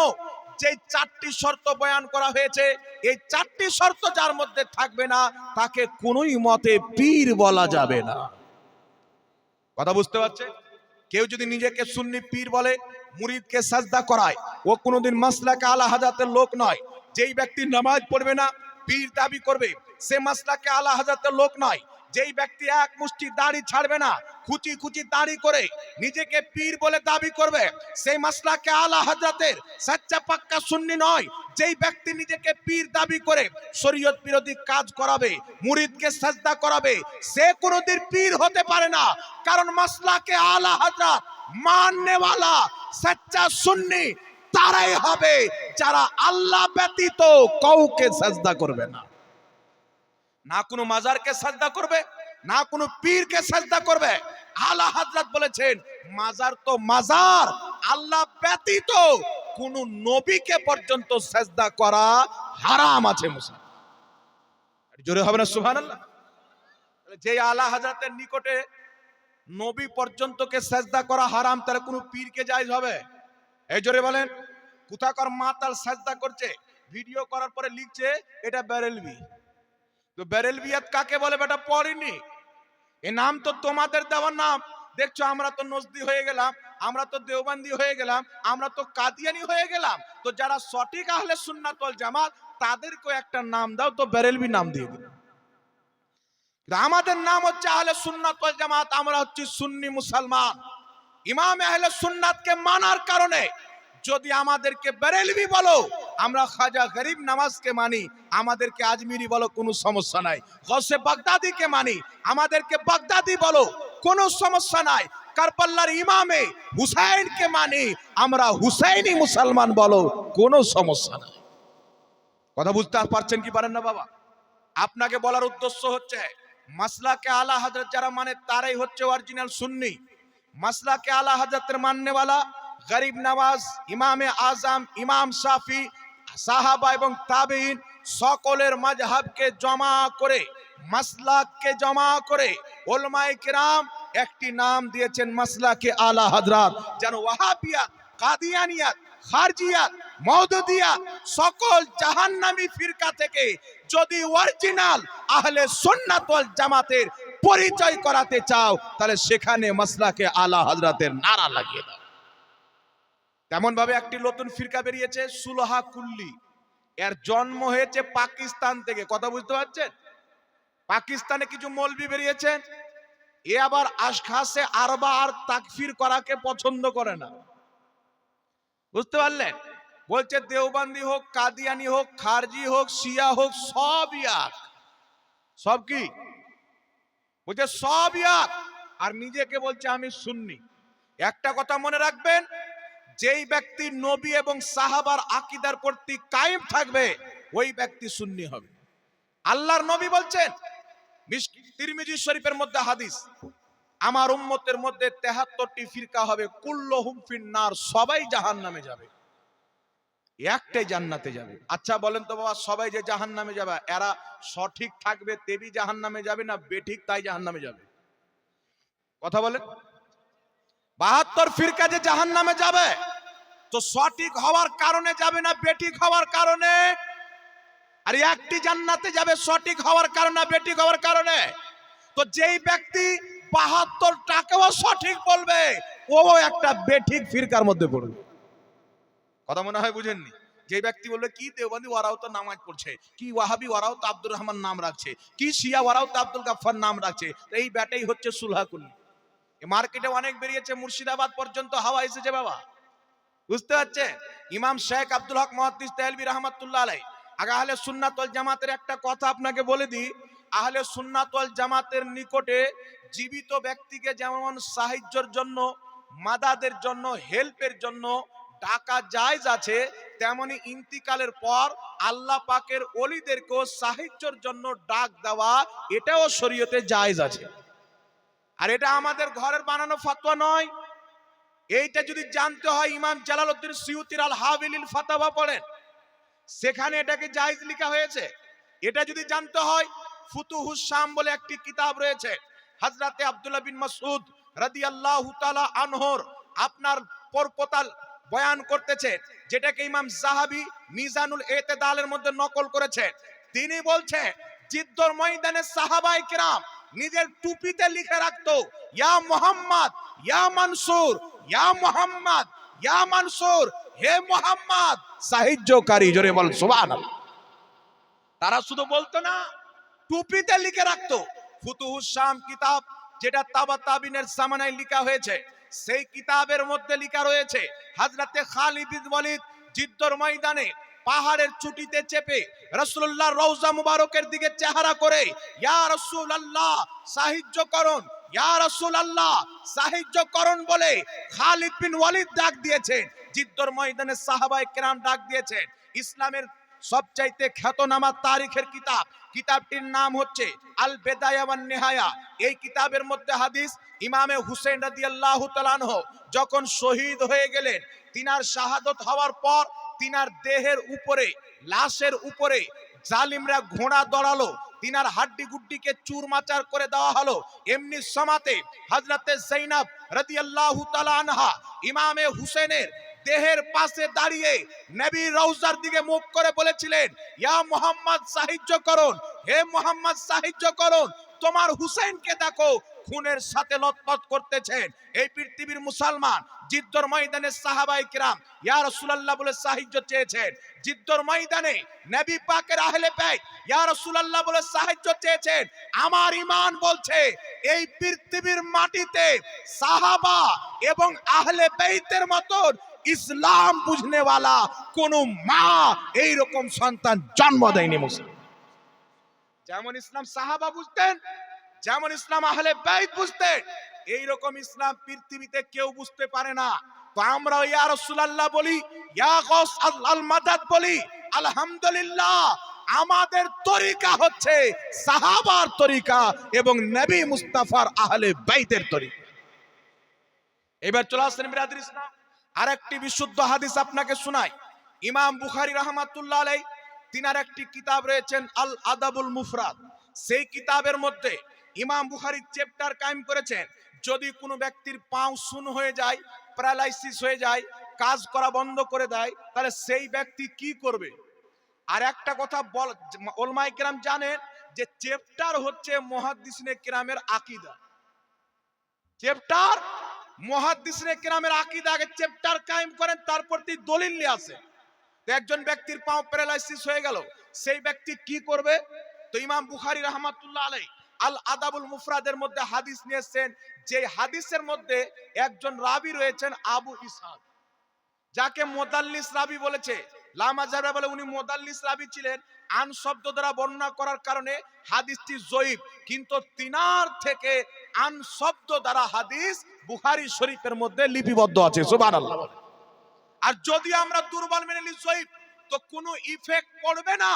যে 4টি শর্ত বয়ান করা হয়েছে, এই 4টি শর্ত যার মধ্যে থাকবে না, তাকে কোনোই মতে পীর বলা যাবে না। কথা বুঝতে পারছে? কেউ যদি নিজেকে সুন্নি পীর বলে, মুরিদকে সাজদা করায়, ও কোনোদিন মাসলাকে আলা হযরতের লোক নয়। যেই ব্যক্তি নামাজ পড়বে না, পীর দাবি করবে, সে মাসলাকে আলা হযরতের লোক নয়। যেই ব্যক্তি এক মুষ্টি দাড়ি ছাড়বে না, খুচি খুচি দাড়ি করে নিজেকে পীর বলে দাবি করবে, সেই মাসলাকে আলা হযরতের সচ্চা পাক্কা সুন্নি নয়। যেই ব্যক্তি নিজেকে পীর দাবি করে শরীয়ত বিরোধী কাজ করাবে, মুরিদকে সাজদা করাবে, সে কোনোদিন পীর হতে পারে না। কারণ মাসলাকে আলা হযরত মাননে वाला সচ্চা সুন্নি তারাই হবে যারা আল্লাহ ব্যতীত কাউকে সাজদা করবে না। না কোনো মাজারকে সাজদা করবে, না কোনো পীরকে সাজদা করবে। আলা হযরত বলেছেন মাজার তো মাজার, আল্লাহ ব্যতীত কোন নবীকে পর্যন্ত সাজদা করা হারাম আছে মুসলমান। জোরে হবে না সুবহানাল্লাহ? যে আলা হযরতের নিকটে নবী পর্যন্তকে সাজদা করা হারাম, তাহলে কোন পীরকে জায়েজ হবে? এই জোরে বলেন। কোথাকার মাতাল সাজদা করছে, ভিডিও করার পরে লিখছে এটা বেরেলভি। তো বেরেলভিয়াত কাকে বলে বেটা পড়িনি, এই নাম তো তোমাদের দেওয়ার নাম। দেখছো আমরা তো নজদি হয়ে গেলাম, আমরা তো দেওবন্দি হয়ে গেলাম, আমরা তো কাদিয়ানি হয়ে গেলাম। তো যারা সঠিক আহলে সুন্নাত ওয়াল জামাত তাদেরকেও একটা নাম দাও তো বেরেলভি নাম দিয়ে দিল। আমাদের নাম হচ্ছে আহলে সুন্নাত ওয়াল জামাত, আমরা হচ্ছি সুন্নি মুসলমান। ইমাম আহলে সুন্নাতকে মানার কারণে যদি আমাদেরকে বেরেলভি বলো, আমরা খাজা গরিব নামাজকে মানি, আমাদেরকে আজমিরি বলো, কোনো সমস্যা নাই। গৌসে বাগদাদিকে মানি, আমাদেরকে বাগদাদি বলো, কোনো সমস্যা নাই। কারবালার ইমামে হুসাইনকে মানি, আমরা হুসাইনি মুসলমান বলো, কোনো সমস্যা নাই। কথা বুঝতে পারছেন কি পারেন না বাবা? আপনাকে বলার উদ্দেশ্য হচ্ছে মাসলাকে আলা হযরত যারা মানে তারাই হচ্ছে অরিজিনাল সুন্নি। মাসলাকে আলা হযরতের মাননেওয়ালা গরিব নওয়াজ, ইমামে আজম, ইমাম শাফি, সাহাবা এবং তাবেঈন সকলের মাযহাবকে জমা করে, মাসলাককে জমা করে উলামায়ে কেরাম একটি নাম দিয়েছেন মাসলাকে আলা হযরত। যেন ওয়াহাবিয়াত, কাদিয়ানিয়াত, খারজিয়াত, মওদুদিয়াত সকল জাহান্নামী ফিরকা থেকে যদি অরিজিনাল আহলে সুন্নাত ওয়াল জামাতের পরিচয় করাতে চাও, তাহলে সেখানে মাসলাকে আলা হযরতের নারা লাগিয়ে দাও। তেমন ভাবে একটি নতুন ফিরকা বেরিয়েছে সুলহা কুল্লি, এর জন্ম হয়েছে পাকিস্তান থেকে। কথা বুঝতে পারছেন? পাকিস্তানে কিছু মৌলবি বেরিয়েছেন, এ আবার আশখাসে আরবা আর তাকফির করাকে পছন্দ করে না। বুঝতে পারলেন? বলছে দেওবন্দি হোক, কাদিয়ানি হোক, খারজি হোক, শিয়া হোক, সব এক। সব কি বলছে? সব এক। আর নিজেকে বলছে আমি সুন্নি। একটা কথা মনে রাখবেন, যেই ব্যক্তি নবী এবং সাহাবার আকীদার প্রতি কায়েম থাকবে, ওই ব্যক্তি সুন্নি হবে। আল্লাহর নবী বলছেন, তিরমিজি শরীফের মধ্যে হাদিস, আমার উম্মতের মধ্যে ৭৩টি ফিরকা হবে, কুল্লুহুম ফিন্নার, সবাই জাহান্নামে যাবে, একটাই জান্নাতে যাবে। আচ্ছা বলেন তো বাবা, সবাই যে জাহান্নামে যাবে, এরা সঠিক থাকবে তেবি জাহান্নামে যাবে, না বেঠিক তাই জাহান্নামে যাবে? কথা বলেন। ৭২ ফিরকা যে জাহান্নামে যাবে, তো সঠিক হওয়ার কারণে যাবে না বেঠিক হওয়ার কারণে? আর একটি জান্নাতে যাবে সঠিক হওয়ার কারণে না বেঠিক হওয়ার কারণে? তো যেই ব্যক্তি ৭২টাকেও সঠিক বলবে, ও একটা বেঠিক ফিরকার মধ্যে পড়বে। কথা মনে হয় বুঝেননি? যে ব্যক্তি বলবে কি দেওবন্দি ওরাও তো নামাজ পড়ছে, কি ওয়াহাবি ওরাও তো আব্দুর রহমান নাম রাখছে, কি শিয়া ওরাও তো আব্দুল গাফফার নাম রাখছে, এই ব্যাটাই হচ্ছে সুলহা কুল্লি। মার্কেটে অনেক বেরিয়েছে, মুর্শিদাবাদ পর্যন্ত হাওয়া এসেছে বাবা। বুঝতে পারছে? ইমাম শেখ আব্দুল হক মুহাদ্দিস দেহলভী রাহমাতুল্লাহ আলাইহি আগে আহলে সুন্নাত ওয়াল জামাতের একটা কথা আপনাকে বলে দিই। আহলে সুন্নাত ওয়াল জামাতের নিকটে জীবিত ব্যক্তিকে যেমন সাহায্যের জন্য, মাদাদের জন্য, হেল্পের জন্য ডাকা জায়েজ আছে, তেমনি ইন্তিকালের পর আল্লাহ পাকের ওলিদেরকেও সাহায্যের জন্য ডাক দেওয়া, এটাও শরীয়তে জায়েজ আছে। আর এটা আমাদের ঘরের বানানো ফতোয়া নয়। এইটা যদি জানতে হয়, ইমাম জালালউদ্দিন সুয়ুতির আল হাবিলিল ফাতাওয়া পড়েন, সেখানে এটাকে জায়েজ লেখা হয়েছে। এটা যদি জানতে হয়, ফুতুহুস শাম বলে একটি কিতাব রয়েছে, হযরতে আব্দুল্লাহ বিন মাসউদ রাদিয়াল্লাহু তাআলা আনহুর আপনার পরপতাল বয়ান করতেছে, যেটাকে ইমাম যাহাবী মিজানুল ইতিদালের মধ্যে নকল করেছে। তিনি বলছে, জিদ্দর ময়দানে সাহাবায়ে কেরাম নিজের টুপিতে লিখে রাখতো, ইয়া মুহাম্মদ, ইয়া মানসুর, ইয়া মুহাম্মদ, ইয়া মানসুর, হে মুহাম্মদ সাহায্যকারী। জোরে বল সুবহানাল্লাহ। তারা শুধু বলতো না, টুপিতে লিখে রাখতো। ফুতুহুস শাম কিতাব, যেটা তাবাতাবিনের জামানায় লেখা হয়েছে, সেই কিতাবের মধ্যে লেখা রয়েছে, হযরতে খালিদ বিন ওয়ালিদ জিদ্দর ময়দানে পাহাড়ের চুটিতে চেপে রাসূলুল্লাহর রওজা মুবারকের দিকে চেহারা করে, ইয়া রাসূলুল্লাহ সাহায্য করুন, ইয়া রাসূলুল্লাহ সাহায্য করুন বলে খালিদ বিন ওয়ালিদ ডাক দিয়েছেন। জিদ্দর ময়দানে সাহাবায়ে কেরাম ডাক দিয়েছেন। ইসলামের সবচাইতে খ্যাতনামা তারিখের কিতাব, কিতাবটির নাম হচ্ছে আল বেদায়া ওয়ান নিহায়া। এই কিতাবের মধ্যে হাদিস, ইমামে হুসেন রাদিয়াল্লাহু তাআলা আনহু যখন শহীদ হয়ে গেলেন, তিনার শাহাদত হওয়ার পর তিনার দেহের উপরে, লাশের উপরে জালিমরা ঘোড়া দৌড়ালো, তিনার হাড্ডি গুড্ডিকে চুরমাচার করে দেওয়া হলো। এমনি সমাতে হযরতে যায়েনব রাদিয়াল্লাহু তাআলা আনহা ইমামে হুসেনের দেহের পাশে দাঁড়িয়ে নবীর রওজার দিকে মুখ করে বলেছিলেন, ইয়া মুহাম্মদ সাহায্য করুন, হে মুহাম্মদ সাহায্য করুন, তোমার হুসেনকে দেখো খুনের সাথে লতপত করতেছেন। এই পৃথিবীর মুসলমান জিদ্দর ময়দানে সাহাবায়ে কিরাম ইয়া রাসূলুল্লাহ বলে সাহায্য চেয়েছেন। জিদ্দর ময়দানে নবী পাকের আহলে বাইত ইয়া রাসূলুল্লাহ বলে সাহায্য চেয়েছেন। আমার ঈমান বলছে এই পৃথিবীর মাটিতে সাহাবা এবং আহলে বাইতের মতন ইসলাম বুঝনেওয়ালা কোন মা এই রকম সন্তান জন্ম দেয়নি। মুসলিম যেমন ইসলাম সাহাবা বুঝতেন, যেমন ইসলাম আহলে বাইত বুঝতেন, এই রকম ইসলাম পৃথিবীতে কেউ বুঝতে পারে না। তো আমরা ইয়া রাসূলুল্লাহ বলি, ইয়া গাউস আল মাদাদ বলি, আলহামদুলিল্লাহ আমাদের তরিকা হচ্ছে সাহাবার তরিকা এবং নবী মুস্তাফার আহলে বাইতের তরিকা। এবার চলে আসেন বিরাদর ইসলাম, আরেকটি বিশুদ্ধ হাদিস আপনাকে শোনাই। ইমাম বুখারী রাহমাতুল্লাহ আলাইহি তিনার একটি কিতাব রয়েছেন আল আদাবুল মুফরাদ। সেই কিতাবের মধ্যে ইমাম বুখারী চ্যাপ্টার কায়েম করেছেন, যদি কোনো ব্যক্তির পাও শূন্য হয়ে যায়, প্যারালাইসিস হয়ে যায়, কাজ করা বন্ধ করে দেয়, তাহলে সেই ব্যক্তি কি করবে। আর একটা কথা বল, উলামায়ে কেরাম জানেন যে চ্যাপ্টার হচ্ছে মুহাদ্দিসিনে কেরামের আকীদা। চ্যাপ্টার মুহাদ্দিসিনে কেরামের আকীদা, আগে চ্যাপ্টার কায়েম করেন, তারপর তিনি দলিল নিয়ে আসেন। তো একজন ব্যক্তির পাও প্যারালাইসিস হয়ে গেল, সেই ব্যক্তি কি করবে। তো ইমাম বুখারী রাহমাতুল্লাহ আলাইহি আল আদাবুল মুফরাদের মধ্যে হাদিস নিয়েছেন, যে হাদিসের মধ্যে একজন রাবী রয়েছেন আবু ইসহাক, যাকে মুদাল্লিস রাবী বলেছে। লামাজারা বলে উনি মুদাল্লিস রাবী ছিলেন, আন শব্দ দ্বারা বর্ণনা করার কারণে হাদিসটি জয়ীফ, কিন্তু তিনার থেকে আন শব্দ দ্বারা হাদিস বুখারী শরীফের মধ্যে লিপিবদ্ধ আছে। সুবহানাল্লাহ। আর যদি আমরা দুর্বল মেনে নিই জয়ীফ, তো কোনো ইফেক্ট পড়বে না,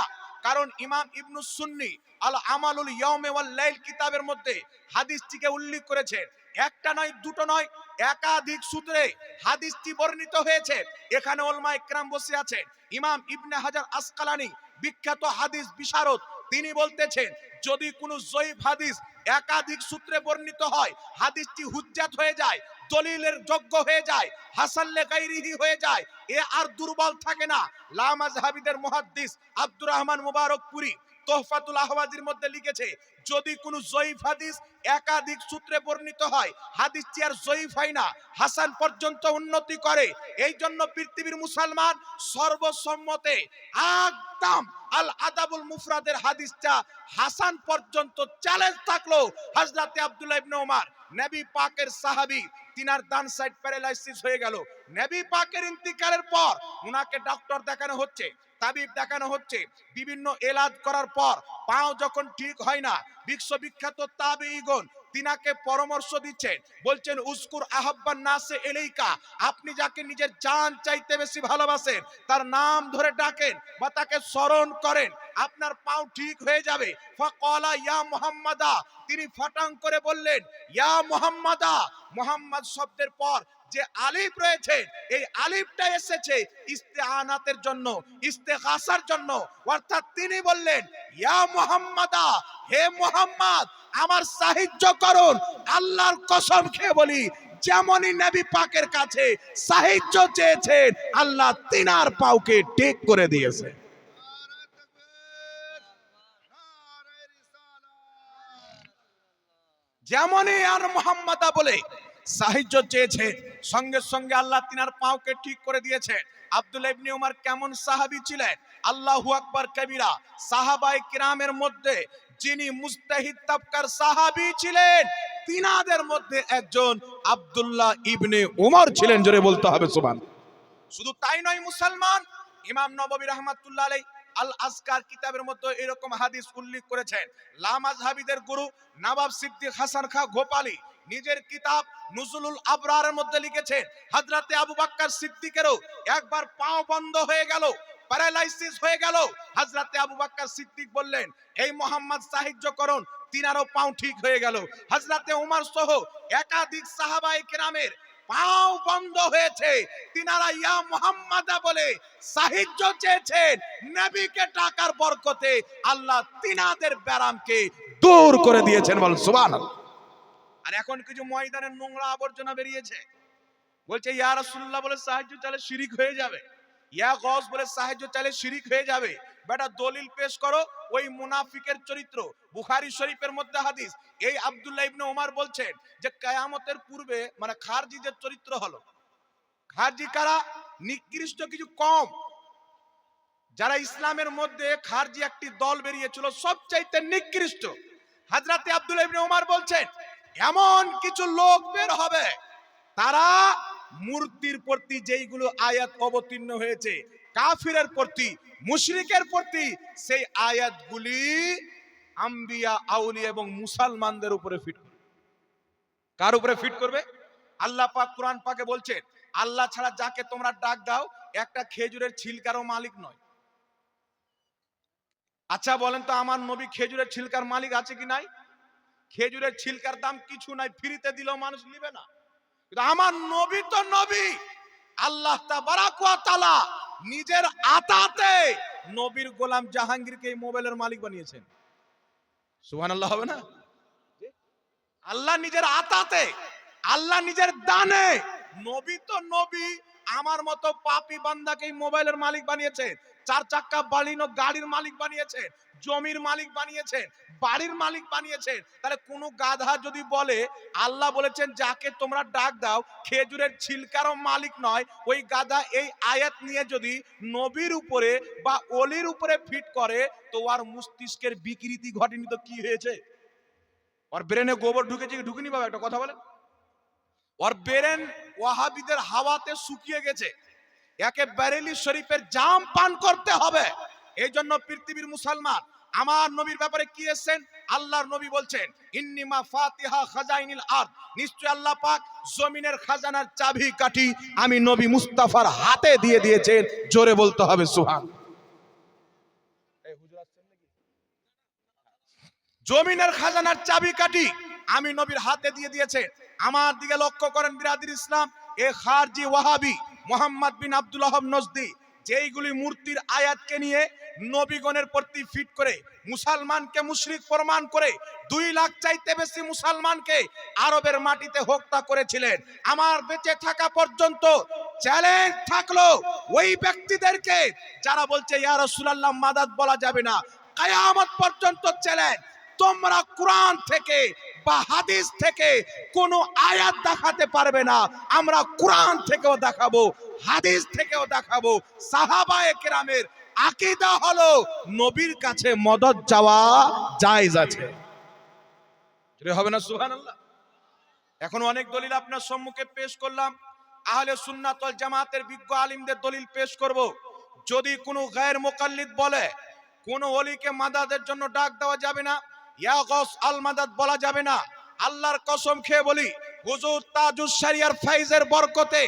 কারণ ইমাম ইবনু সুন্নি আল আমালুল ইয়াউমি ওয়াল লাইল কিতাবের মধ্যে হাদিসটিকে উল্লেখ করেছেন। একটা নয়, দুটো নয়, একাধিক সূত্রে হাদিসটি বর্ণিত হয়েছে। এখানে উলামায়ে কেরাম বসে আছেন। ইমাম ইবনে হাজার আসকালানি বিখ্যাত হাদিস বিশারদ, তিনি বলতেছেন যদি কোনো জয়ীফ হাদিস একাধিক সূত্রে বর্ণিত হয়, হাদিসটি হুজ্জাত হয়ে যায়, দলিলের যোগ্য হয়ে যায়, হাসান লে গায়রিহি হয়ে যায়, এ আর দুর্বল থাকে না। লা মাযহাবিদের মুহাদ্দিস আব্দুর রহমান মুবারকপুরি তোহফাতুল আহওয়াজির মধ্যে লিখেছে, যদি কোনো জয়ীফ হাদিস একাধিক সূত্রে বর্ণিত হয়, হাদিসটি আর জয়ীফ হয় না, হাসান পর্যন্ত উন্নতি করে। এই জন্য পৃথিবীর মুসলমান সর্বসম্মতে একদম আল আদাবুল মুফরাদের হাদিসটা হাসান পর্যন্ত চ্যালেঞ্জ থাকলো। হযরতে আব্দুল্লাহ ইবনে ওমর নবী পাকের সাহাবী, তিনার ডান সাইড প্যারালাইসিস হয়ে গেল। নবী পাকের ইন্তিকালের পর উনাকে ডক্টর দেখানো হচ্ছে, তাবিব দেখানো হচ্ছে, বিভিন্ন এলাজ করার পর পাও যখন ঠিক হয় না, বিশ্ববিখ্যাত তাবেঈগণ তিনাকে পরামর্শ দিচ্ছেন, বলছেন উজকুর আহাব্বান নাসে ইলাইকা, আপনি যাকে নিজের জান চাইতে বেশি ভালোবাসেন তার নাম ধরে ডাকেন বা তাকে স্মরণ করেন, আপনার পাও ঠিক হয়ে যাবে। ফাকালা ইয়া মুহাম্মাদা, তিনি ফটাং করে বললেন ইয়া মুহাম্মাদা। মুহাম্মদ শব্দের পর যে আলিফ রয়েছে, এই আলিফটা এসেছে ইস্তেআনাতের জন্য, ইস্তেগাসার জন্য। অর্থাৎ তিনি বললেন ইয়া মুহাম্মাদা, হে মুহাম্মদ আমার সাহায্য করুন। আল্লাহর কসম খেয়ে বলি, যেমনই নবী পাকের কাছে সাহায্য চেয়েছেন, আল্লাহ তিনার পাওকে ঠিক করে দিয়েছে। যেমনই আর মুহাম্মাদা বলে সাহায্য চেয়েছে, সঙ্গে সঙ্গে আল্লাহ তিনার পাওকে ঠিক করে দিয়েছে। আব্দুল্লাহ ইবনে ওমর কেমন সাহাবী ছিলেন, আল্লাহু আকবার কবিরা। সাহাবায়ে কিরামের মধ্যে যিনি মুজতাহিদ তাবকার সাহাবী ছিলেন, তিনাদের মধ্যে একজন আব্দুল্লাহ ইবনে ওমর ছিলেন। জোরে বলতে হবে সুবহানাল্লাহ। শুধু তাই নয়, মুসলমান ইমাম নববী রাহমাতুল্লাহ আলাইহি আল আজকার কিতাবের মধ্যে এরকম হাদিস উল্লেখ করেছেন। লা মাযহাবিদের গুরু নবাব সিদ্দিক হাসান খাঁ গোপালী নিজের কিতাব নুজুলুল আবরারের মধ্যে লিখেছেন, হযরতে আবু বকর সিদ্দিকেরও একবার পাও বন্ধ হয়ে গেল, প্যারালাইসিস হয়ে গেল। হযরতে আবু বকর সিদ্দিক বললেন এই মুহাম্মদ সাহায্য করুন, তিনারও পাও ঠিক হয়ে গেল। হযরতে ওমর সহ একাধিক সাহাবায়ে কেরামের পাও বন্ধ হয়েছে, তিনারা ইয়া মুহাম্মাদা বলে সাহায্য চেয়েছেন। নবীকে টাকার বরকতে আল্লাহ তিনাদের ব্যারামকে দূর করে দিয়েছেন। বল সুবহানাল্লাহ। আর এখন কিছু ময়দানের নোংরা আবর্জনা বেরিয়েছে, বলছে ইয়া রাসূলুল্লাহ বলে সাহায্য চাইলে শিরিক হয়ে যাবে। ইয়া গস বলে সাহায্য চাইলে শিরিক হয়ে যাবে। বেটা দলিল পেশ করো, ওই মুনাফিকের চরিত্র। বুখারী শরীফের মধ্যে হাদিস, এই আব্দুল্লাহ ইবনে ওমর বলছেন যে কিয়ামতের পূর্বে মানে খারজিদের চরিত্র হলো, খারজি কারা? নিকৃষ্ট কিছু কম, যারা ইসলামের মধ্যে খারজি একটি দল বেরিয়েছিল সবচাইতে নিকৃষ্ট। হযরতে আব্দুল্লাহ ইবনে ওমর বলছেন এমন কিছু লোক বের হবে, তারা মূর্তির প্রতি যেইগুলো আয়াত অবতীর্ণ হয়েছে কাফিরের প্রতি, মুশরিকের প্রতি, সেই আয়াতগুলি আম্বিয়া, আউলিয়া এবং মুসলমানদের উপরে ফিট করবে। কার উপরে ফিট করবে? আল্লাহ পাক কোরআন পাকে বলছেন, আল্লাহ ছাড়া যাকে তোমরা ডাক দাও একটা খেজুরের ছিলকারও মালিক নয়। আচ্ছা বলেন তো, আমার নবী খেজুরের ছিলকার মালিক আছে কি নাই? খেজুরের ছিলকার দাম কিছু নাই, ফ্রিতে দিলেও মানুষ নিবে না। কিন্তু আমার নবী তো নবী, আল্লাহ তাবারাক ওয়া তাআলা নিজের আতাতে নবীর গোলাম জাহাঙ্গীরকে এই মোবাইলের মালিক বানিয়েছেন। সুবহানাল্লাহ হবে না? আল্লাহ নিজের আতাতে, আল্লাহ নিজের দানে, নবী তো নবী আমার মতো পাপী বান্দাকে এই মোবাইলের মালিক বানিয়েছে, চার চাক্কা বালিনো গাড়ির মালিক বানিয়েছেন, জমির মালিক বানিয়েছেন, বাড়ির মালিক বানিয়েছেন। তাহলে কোন গাধা যদি বলে আল্লাহ বলেছেন যাকে তোমরা ডাক দাও খেজুরের ছিলকারও মালিক নয়, ওই গাধা এই আয়াত নিয়ে যদি নবীর উপরে বা ওলির উপরে ফিট করে তো আর মস্তিষ্কের বিকৃতি ঘটেনি তো কি হয়েছে? ওর ব্রেনে গোবর ঢুকেছে কি ঢুকেনি? বাবা একটা কথা বলেন। ওর ব্রেন ওয়াহাবিদের হাওয়াতে শুকিয়ে গেছে, একে বেরেলি শরীফের জাম পান করতে হবে। এই জন্য পৃথিবীর মুসলমান আমার নবীর ব্যাপারে কি এসেছেন? আল্লাহর নবী বলছেন ইন্নিমা ফাতিহা খাজাইনিল আরদ, নিশ্চয় আল্লাহ পাক জমিনের খাজানার চাবি কাঠি আমি নবী মুস্তাফার হাতে দিয়ে দিয়েছেন। জোরে বলতে হবে সুবহান। এই হুজুর আসছেন নাকি? জমিনের খাজানার চাবি কাঠি আমি নবীর হাতে দিয়ে দিয়েছেন। আমার দিকে লক্ষ্য করেন বিরাদির ইসলাম, এ খারজি ওয়াহাবি মোহাম্মদ বিন আব্দুল ওয়াহাব নজদি যেইগুলি মূর্তির আয়াতকে নিয়ে নবীগণের প্রতি ফিট করে মুসলমানকে মুশরিক প্রমাণ করে 2 লাখ চাইতে বেশি মুসলমানকে আরবের মাটিতে হত্যা করেছিলেন। আমার বেঁচে থাকা পর্যন্ত চ্যালেঞ্জ থাকলো ওই ব্যক্তিদেরকে যারা বলছে ইয়া রাসূলুল্লাহ মাদাদ বলা যাবে না, কিয়ামত পর্যন্ত চ্যালেঞ্জ, তোমরা কোরআন থেকে বা হাদিস থেকে কোন আয়াত দেখাতে পারবে না, আমরা কোরআন থেকেও দেখাবো, হাদিস থেকেও দেখাবো। সাহাবায়ে কেরামের আকীদা হলো নবীর কাছে মদদ চাওয়া জায়েজ আছে। জোরে হবে না সুবহানাল্লাহ? এখন অনেক দলিল আপনার সম্মুখে পেশ করলাম, আহলে সুন্নাত ওয়াল জামাতের বিজ্ঞ আলিমদের দলিল পেশ করব। যদি কোনো গায়ের মুকাল্লিদ বলে কোন ওলিকে মাদাদের জন্য ডাক দেওয়া যাবে না, ইয়া গস আল মাদাদ বলা যাবে না, আল্লাহর কসম খেয়ে বলি হুজুর তাজুস শরিয়ার ফাইজের বরকতে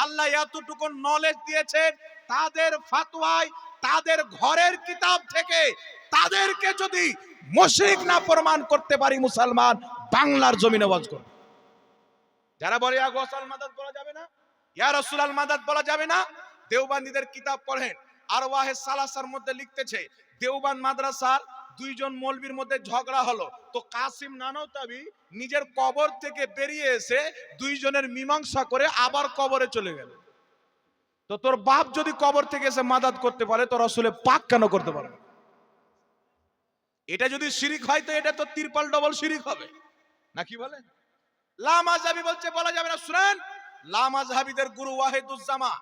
আল্লাহ এতটুকু নলেজ দিয়েছেন, তাদের ফতোয়ায় তাদের ঘরের কিতাব থেকে তাদেরকে যদি মুশরিক না প্রমাণ করতে পারি মুসলমান বাংলার জমিনে ওয়াজ করবে। যারা বলে ইয়া গস আল মাদাদ বলা যাবে না, ইয়া রাসূল আল মাদাদ বলা যাবে না, দেওবন্দীদের কিতাব পড়েন, আরওয়াহে সালাসার মধ্যে লিখতেছে দেওবন্দ মাদ্রাসার 2 জন মৌলবীর মধ্যে ঝগড়া হলো, তো কাসিম নানওতাবি নিজের কবর থেকে বেরিয়ে এসে 2 জনের মীমাংসা করে আবার কবরে চলে গেল। তো তোর বাপ যদি কবর থেকে এসে মাদাদ করতে পারে তো রাসূলে পাক কেন করতে পারে না? এটা যদি শিরিক হয় তো এটা তো তিরপাল ডবল শিরিক হবে নাকি বলেন? লা মাযহাবি বলছে বলা যাবে না। শুনেন, লা মাযহাবিদের গুরু ওয়াহিদুজ্জামা,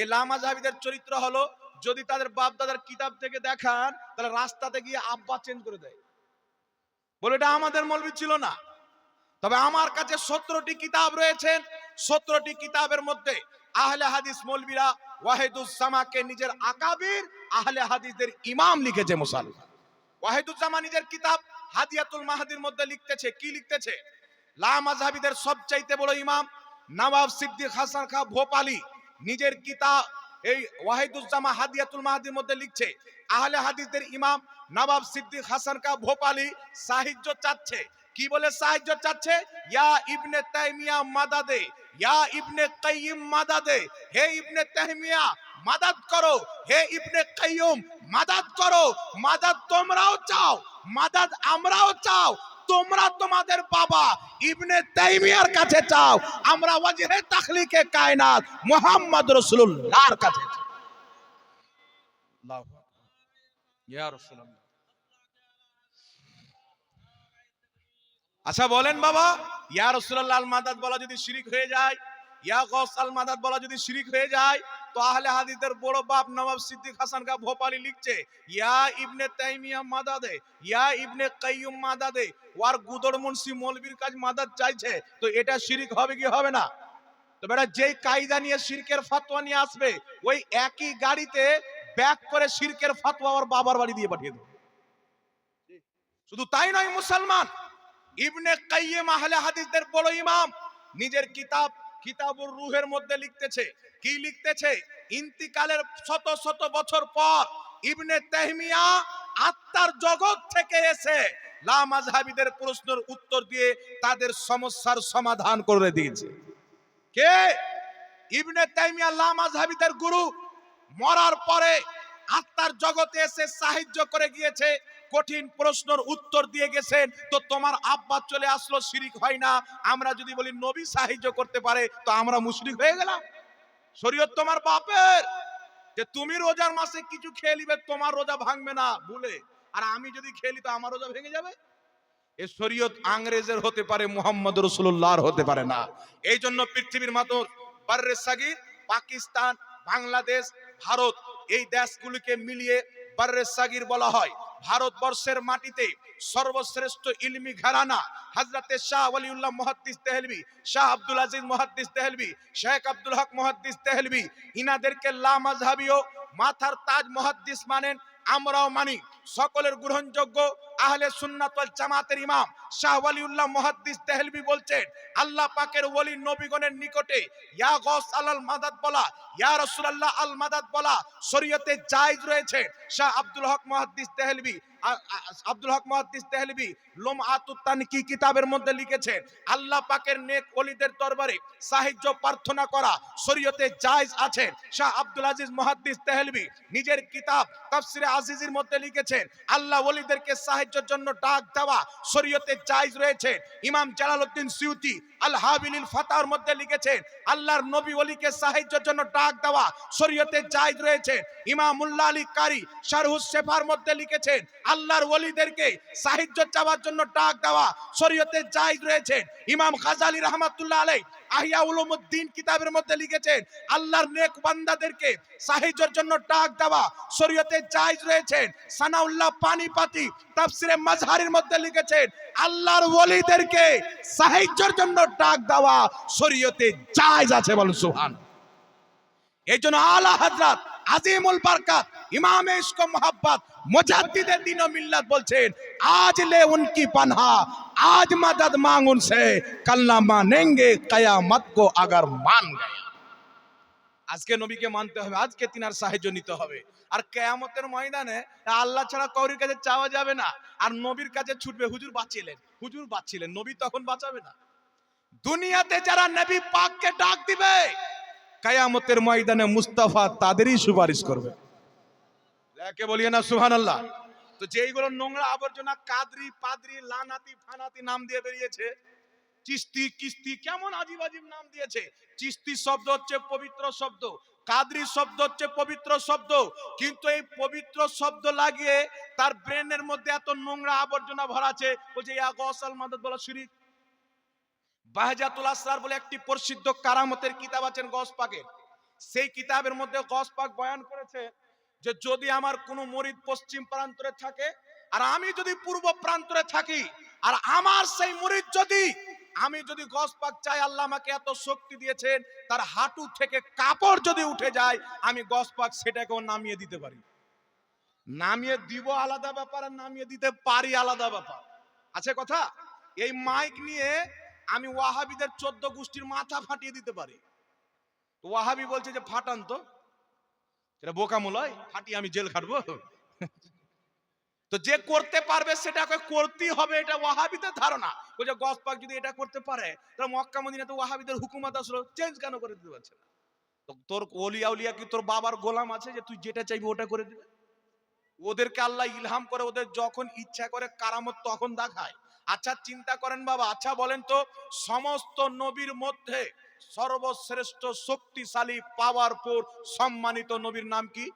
এই লা মাযহাবিদের চরিত্র হলো যদি তাদের বাপ দাদার কিতাব থেকে দেখান তাহলে রাস্তাতে গিয়ে আব্বা চেঞ্জ করে দেয়, বলে এটা আমাদের মৌলবি ছিল না। তবে আমার কাছে 17টি কিতাব রয়েছে, 17টি কিতাবের মধ্যে আহলে হাদিস মৌলবিরা ওয়াহিদুজ্জামাকে নিজের আকাবির আহলে হাদিসদের ইমাম লিখেছে। মুসলমান ওয়াহিদুজ্জামা নিজের কিতাব হাদিয়াতুল মাহদির মধ্যে লিখতেছে, কি লিখতেছে? লা মাযহাবিদের সবচাইতে বড় ইমাম নওয়াব সিদ্দিক হাসান খাঁ ভোপালী নিজের কিতাব এই ওয়াহিদুজ্জামা হাদিয়াতুল মাহদির মধ্যে লিখছে, আহলে হাদিসদের ইমাম নওয়াব সিদ্দিক হাসান খাঁ ভোপালী সাহায্য চাচ্ছে। কি বলে সাহায্য চাচ্ছে? ইয়া ইবনে তাইমিয়া মাদাদে, ইয়া ইবনে কাইয়িম মাদাদে, হে ইবনে তাইমিয়া মাদাদ করো, হে ইবনে কাইয়ুম মাদাদ করো। মাদাদ তোমরাও চাও, মাদাদ আমরাও চাও, তোমরা তোমাদের বাবা ইবনে তাইমিয়ার কাছে চাও, আমরা ওয়াজহে তাখলিকে কায়নাত মুহাম্মদ রাসূলুল্লাহর কাছে চাই। আল্লাহু আকবার। ইয়া রাসূলুল্লাহ। আচ্ছা বলেন বাবা, ইয়া রাসূলুল্লাহ আল মাদাদ বলা যদি শিরিক হয়ে যায়, ইয়া গৌস আল মাদাদ বলা যদি শিরিক হয়ে যায়, তো আহলে হাদিসের বড় বাপ নবাব সিদ্দিক হাসান কা ভোপালি লিখছে, ইয়া ইবনে তাইমিয়া মাদাদে, ইয়া ইবনে কাইয়ুম মাদাদে, ওয়ার গুদর মুন্সি মৌলবীর কাজ মাদাদ চাইছে, তো এটা শিরিক হবে কি হবে না? তো বেটা যেই কায়দা নিয়ে শিরকের ফতোয়া নিয়ে আসবে, ওই একই গাড়িতে ব্যাক করে শিরকের ফতোয়া ওর বাবার বাড়ি দিয়ে পাঠিয়ে দেবে। শুধু তাই নয় মুসলমান, ইবনে কাইয়িম আহলে হাদিসদের বড় ইমাম, নিজের কিতাব কিতাবুর রূহের মধ্যে লিখতেছে, কি লিখতেছে, ইন্তিকালের শত শত বছর পর ইবনে তাইমিয়া আত্মার জগৎ থেকে এসে লা মাযহাবীদের প্রশ্নের উত্তর দিয়ে তাদের সমস্যার সমাধান করে দিয়েছে। কে? ইবনে তাইমিয়া লা মাযহাবীদের গুরু, মরার পরে আত্মার জগতে এসে সাহায্য করে গিয়েছে, কঠিন প্রশ্নের উত্তর দিয়ে গেছেন। তো তোমার আব্বা চলে আসলো, শিরিক হয় না? আমরা যদি বলি নবী সাহায্য করতে পারে, তো আমরা মুশরিক হয়ে গেলাম? শরীয়ত তোমার বাপের, যে তুমি রোজার মাসে কিছু খেয়ে নিবে, তোমার রোজা ভাঙবে না ভুলে, আর আমি যদি খেয়ে নি তো আমার রোজা ভেঙে যাবে? এ শরীয়ত আংরেজের হতে পারে, মুহাম্মদ রাসূলুল্লাহর হতে পারে না। এই জন্য পৃথিবীর মাতর বাররে সাগির, পাকিস্তান, বাংলাদেশ, ভারত, এই দেশগুলিকে মিলিয়ে বাররে সাগির বলা হয়। ভারতবর্ষের মাটিতে সর্বশ্রেষ্ঠ ইলমি ঘরানা হযরতে শাহ ওয়ালিউল্লাহ মুহাদ্দিস দেহলভী, শাহ আব্দুল আজিজ মুহাদ্দিস দেহলভী, শেখ আব্দুল হক মুহাদ্দিস দেহলভী, ইনাদেরকে লা মাযহাবীয় মাথার তাজ মুহাদ্দিস মানেন, আমরাও মানি। সকলের গ্রহণযোগ্য আহলে সুন্নাত ওয়াল জামাতের ইমাম শাহ ওয়ালিউল্লাহ মুহাদ্দিস দেহলভী বলছেন, আল্লাহ পাকের ওলি নবীগণের নিকটে ইয়া গৌস আল মাদাদ বলা, ইয়া রাসূলুল্লাহ আল মাদাদ বলা শরীয়তে জায়েজ রয়েছে। শাহ আব্দুল হক মুহাদ্দিস দেহলভী, আব্দুল হক মুহাদ্দিস দেহলভী লুমআতুত তানকি কিতাবের মধ্যে লিখেছেন, আল্লাহ পাকের নেক ওলিদের দরবারে সাহায্য প্রার্থনা করা শরীয়তে জায়েজ আছে। শাহ আব্দুল আজিজ মুহাদ্দিস দেহলভী নিজের কিতাব তাফসিরে আজিজের মধ্যে লিখেছেন, আল্লাহ ওলিদেরকে সাহায্যের জন্য ডাক দেওয়া শরীয়তে জায়েজ রয়েছে। ইমাম জালালউদ্দিন সিউতি আল হাবিলিল ফাতার মধ্যে লিখেছেন, আল্লাহর নবী ওলিকে সাহায্যের জন্য ডাক দেওয়া শরীয়তে জায়েজ রয়েছে। ইমাম মুল্লা আলী কারি শারহুস শেফার মধ্যে লিখেছেন, আল্লাহর ওলিদেরকে সাহায্য চাওয়ার জন্য ডাক দেওয়া শরীয়তে জায়েজ রয়েছে। ইমাম গাজালি রাহমাতুল্লাহ আলাইহি আহিয়া উলুমুদ্দিন কিতাবের মধ্যে লিখেছেন, আল্লাহর নেক বান্দাদেরকে সাহায্যের জন্য ডাক দেওয়া শরীয়তে জায়েজ রয়েছে। সানাউল্লাহ পানিপাতি তাফসিরে মাজহারির মধ্যে লিখেছেন, আল্লাহর ওলিদেরকে সাহায্যের জন্য ডাক দেওয়া শরীয়তে জায়েজ আছে। বলুন সুবহান। এই জন্য আলা হযরত আজিমুল বরকত ইমামে ইশক ও মোহাব্বত মুজাদ্দিদে দ্বীন ও মিল্লাত বলছেন, আজ লে উনকি পানহা, আজ মদদ মাंग उनसे, कल ना मानेंगे कयामत को अगर मान गया। আজকে নবীকে মানতে হবে, আজকে তিনার সাহায্য নিতে হবে। আর কিয়ামতের ময়দানে আল্লাহ ছাড়া কারোর কাছে চাওয়া যাবে না, আর নবীর কাছে ছুটবে, হুজুর বাঁচিলেন, হুজুর বাঁচিলেন, নবী তখন বাঁচাবে না। দুনিয়াতে যারা নবী পাককে ডাক দিবে, কিয়ামতের ময়দানে মুস্তাফা তাদেরই সুপারিশ করবে। কে বলিয়ে না সুবহানাল্লাহ। তো যেইগুলো নোংরা আবর্জনা কাদরি পাদরি লানাতি ফানাতি নাম দিয়ে বেরিয়েছে, চিস্তি কিস্তি, কেমন আজীব আজীব নাম দিয়েছে। চিস্তি শব্দ হচ্ছে পবিত্র শব্দ, কাদরি শব্দ হচ্ছে পবিত্র শব্দ, কিন্তু এই পবিত্র শব্দ লাগিয়ে তার ব্রেনের মধ্যে এত নোংরা আবর্জনা ভরা আছে। বলছে ইয়া গৌসাল মাদাদ বলা শিরিক। বাহজাতুল আসরার বলে একটি প্রসিদ্ধ কারামতের কিতাব আছেন গৌস পাকের, সেই কিতাবের মধ্যে গৌস পাক বয়ান করেছে যে যদি আমার কোনো মুরিদ পশ্চিম প্রান্তরে থাকে আর আমি যদি পূর্ব প্রান্তরে থাকি, আর আমার সেই মুরিদ যদি, আমি যদি গৌস পাক চাই আল্লাহ আমাকে এত শক্তি দিয়েছেন, তার হাঁটু থেকে কাপড় যদি উঠে যায়, আমি গৌস পাক সেটাকেও নামিয়ে দিতে পারি। নামিয়ে দিব আলাদা ব্যাপার, আর নামিয়ে দিতে পারি আলাদা ব্যাপার, আছে কথা। এই মাইক নিয়ে আমি ওয়াহাবিদের 14 গোষ্ঠীর মাথা ফাটিয়ে দিতে পারি। ওয়াহাবি বলছে যে ফাটান তো, এটা বোকামূলয়, ফাটিয়ে আমি জেল খাটবো। তো যে করতে পারবে সেটাকে করতেই হবে, এটা ওয়াহাবিদের ধারণা। ওই যে গস পাক যদি এটা করতে পারে, তাহলে মক্কা মদিনাতে ওয়াহাবিদের হুকুমত আসলো, চেঞ্জ কেন করে দিতে পারছে না? তো তোর ওলিয়া উলিয়া কি তোর বাবার গোলাম আছে যে তুই যেটা চাইবি ওটা করে দিবে? ওদেরকে আল্লাহ ইলহাম করে, ওদের যখন ইচ্ছা করে কারামত তখন দেখায়। আচ্ছা চিন্তা করেন বাবা, আচ্ছা বলেন তো, সমস্ত নবীর মধ্যে সর্বশ্রেষ্ঠ শক্তিশালী পাওয়ারফুল সম্মানিত নবীর নাম কি?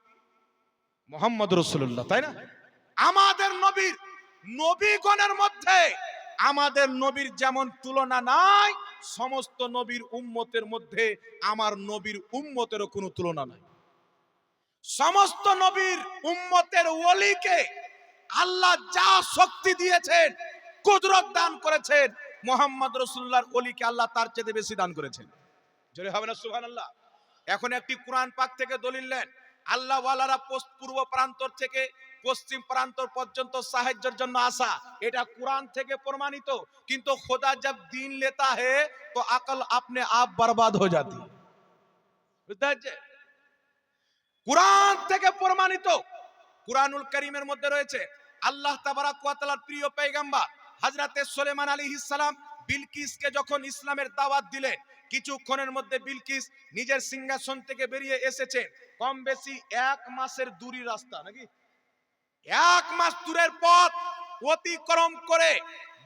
মোহাম্মদ রাসূলুল্লাহ, তাই না? আমাদের নবীর, নবীগণের মধ্যে আমাদের নবীর যেমন তুলনা নাই, সমস্ত নবীর উম্মতের মধ্যে আমার নবীর উম্মতেরও কোনো তুলনা নাই। সমস্ত নবীর উম্মতের ওলিকে আল্লাহ যা শক্তি দিয়েছেন, কুদরত দান করেছেন, মোহাম্মদ রাসূলুল্লাহর ওলিকে আল্লাহ তার চেয়ে বেশি দান করেছেন। জোরে হবে না সুবহানাল্লাহ? এখন একটি কোরআন পাক থেকে দলিল নেন। আল্লাহ ওয়ালারা পূর্ব প্রান্তর থেকে পশ্চিম প্রান্তর পর্যন্ত সাহায্যের জন্য আসা, এটা কোরআন থেকে প্রমাণিত। কিন্তু খোদা জব দিন লেতা হে তো আকল আপনে আপ বরবাদ হয়ে যাতি। বুঝতে পারছে? কোরআন থেকে প্রমাণিত। কুরআনুল কারীমের মধ্যে রয়েছে আল্লাহ তাবারাক ওয়া তাআলার প্রিয় পয়গম্বর হযরতে সুলাইমান আলাইহিস সালাম বিলকিসকে যখন ইসলামের দাওয়াত দিলেন, কিছুক্ষণের মধ্যে বিলকিস নিজের সিংহাসন থেকে বেরিয়ে এসেছেন। কম বেশি 1 মাসের দূরের রাস্তা, নাকি 1 মাস দূরের পথ অতিক্রম করে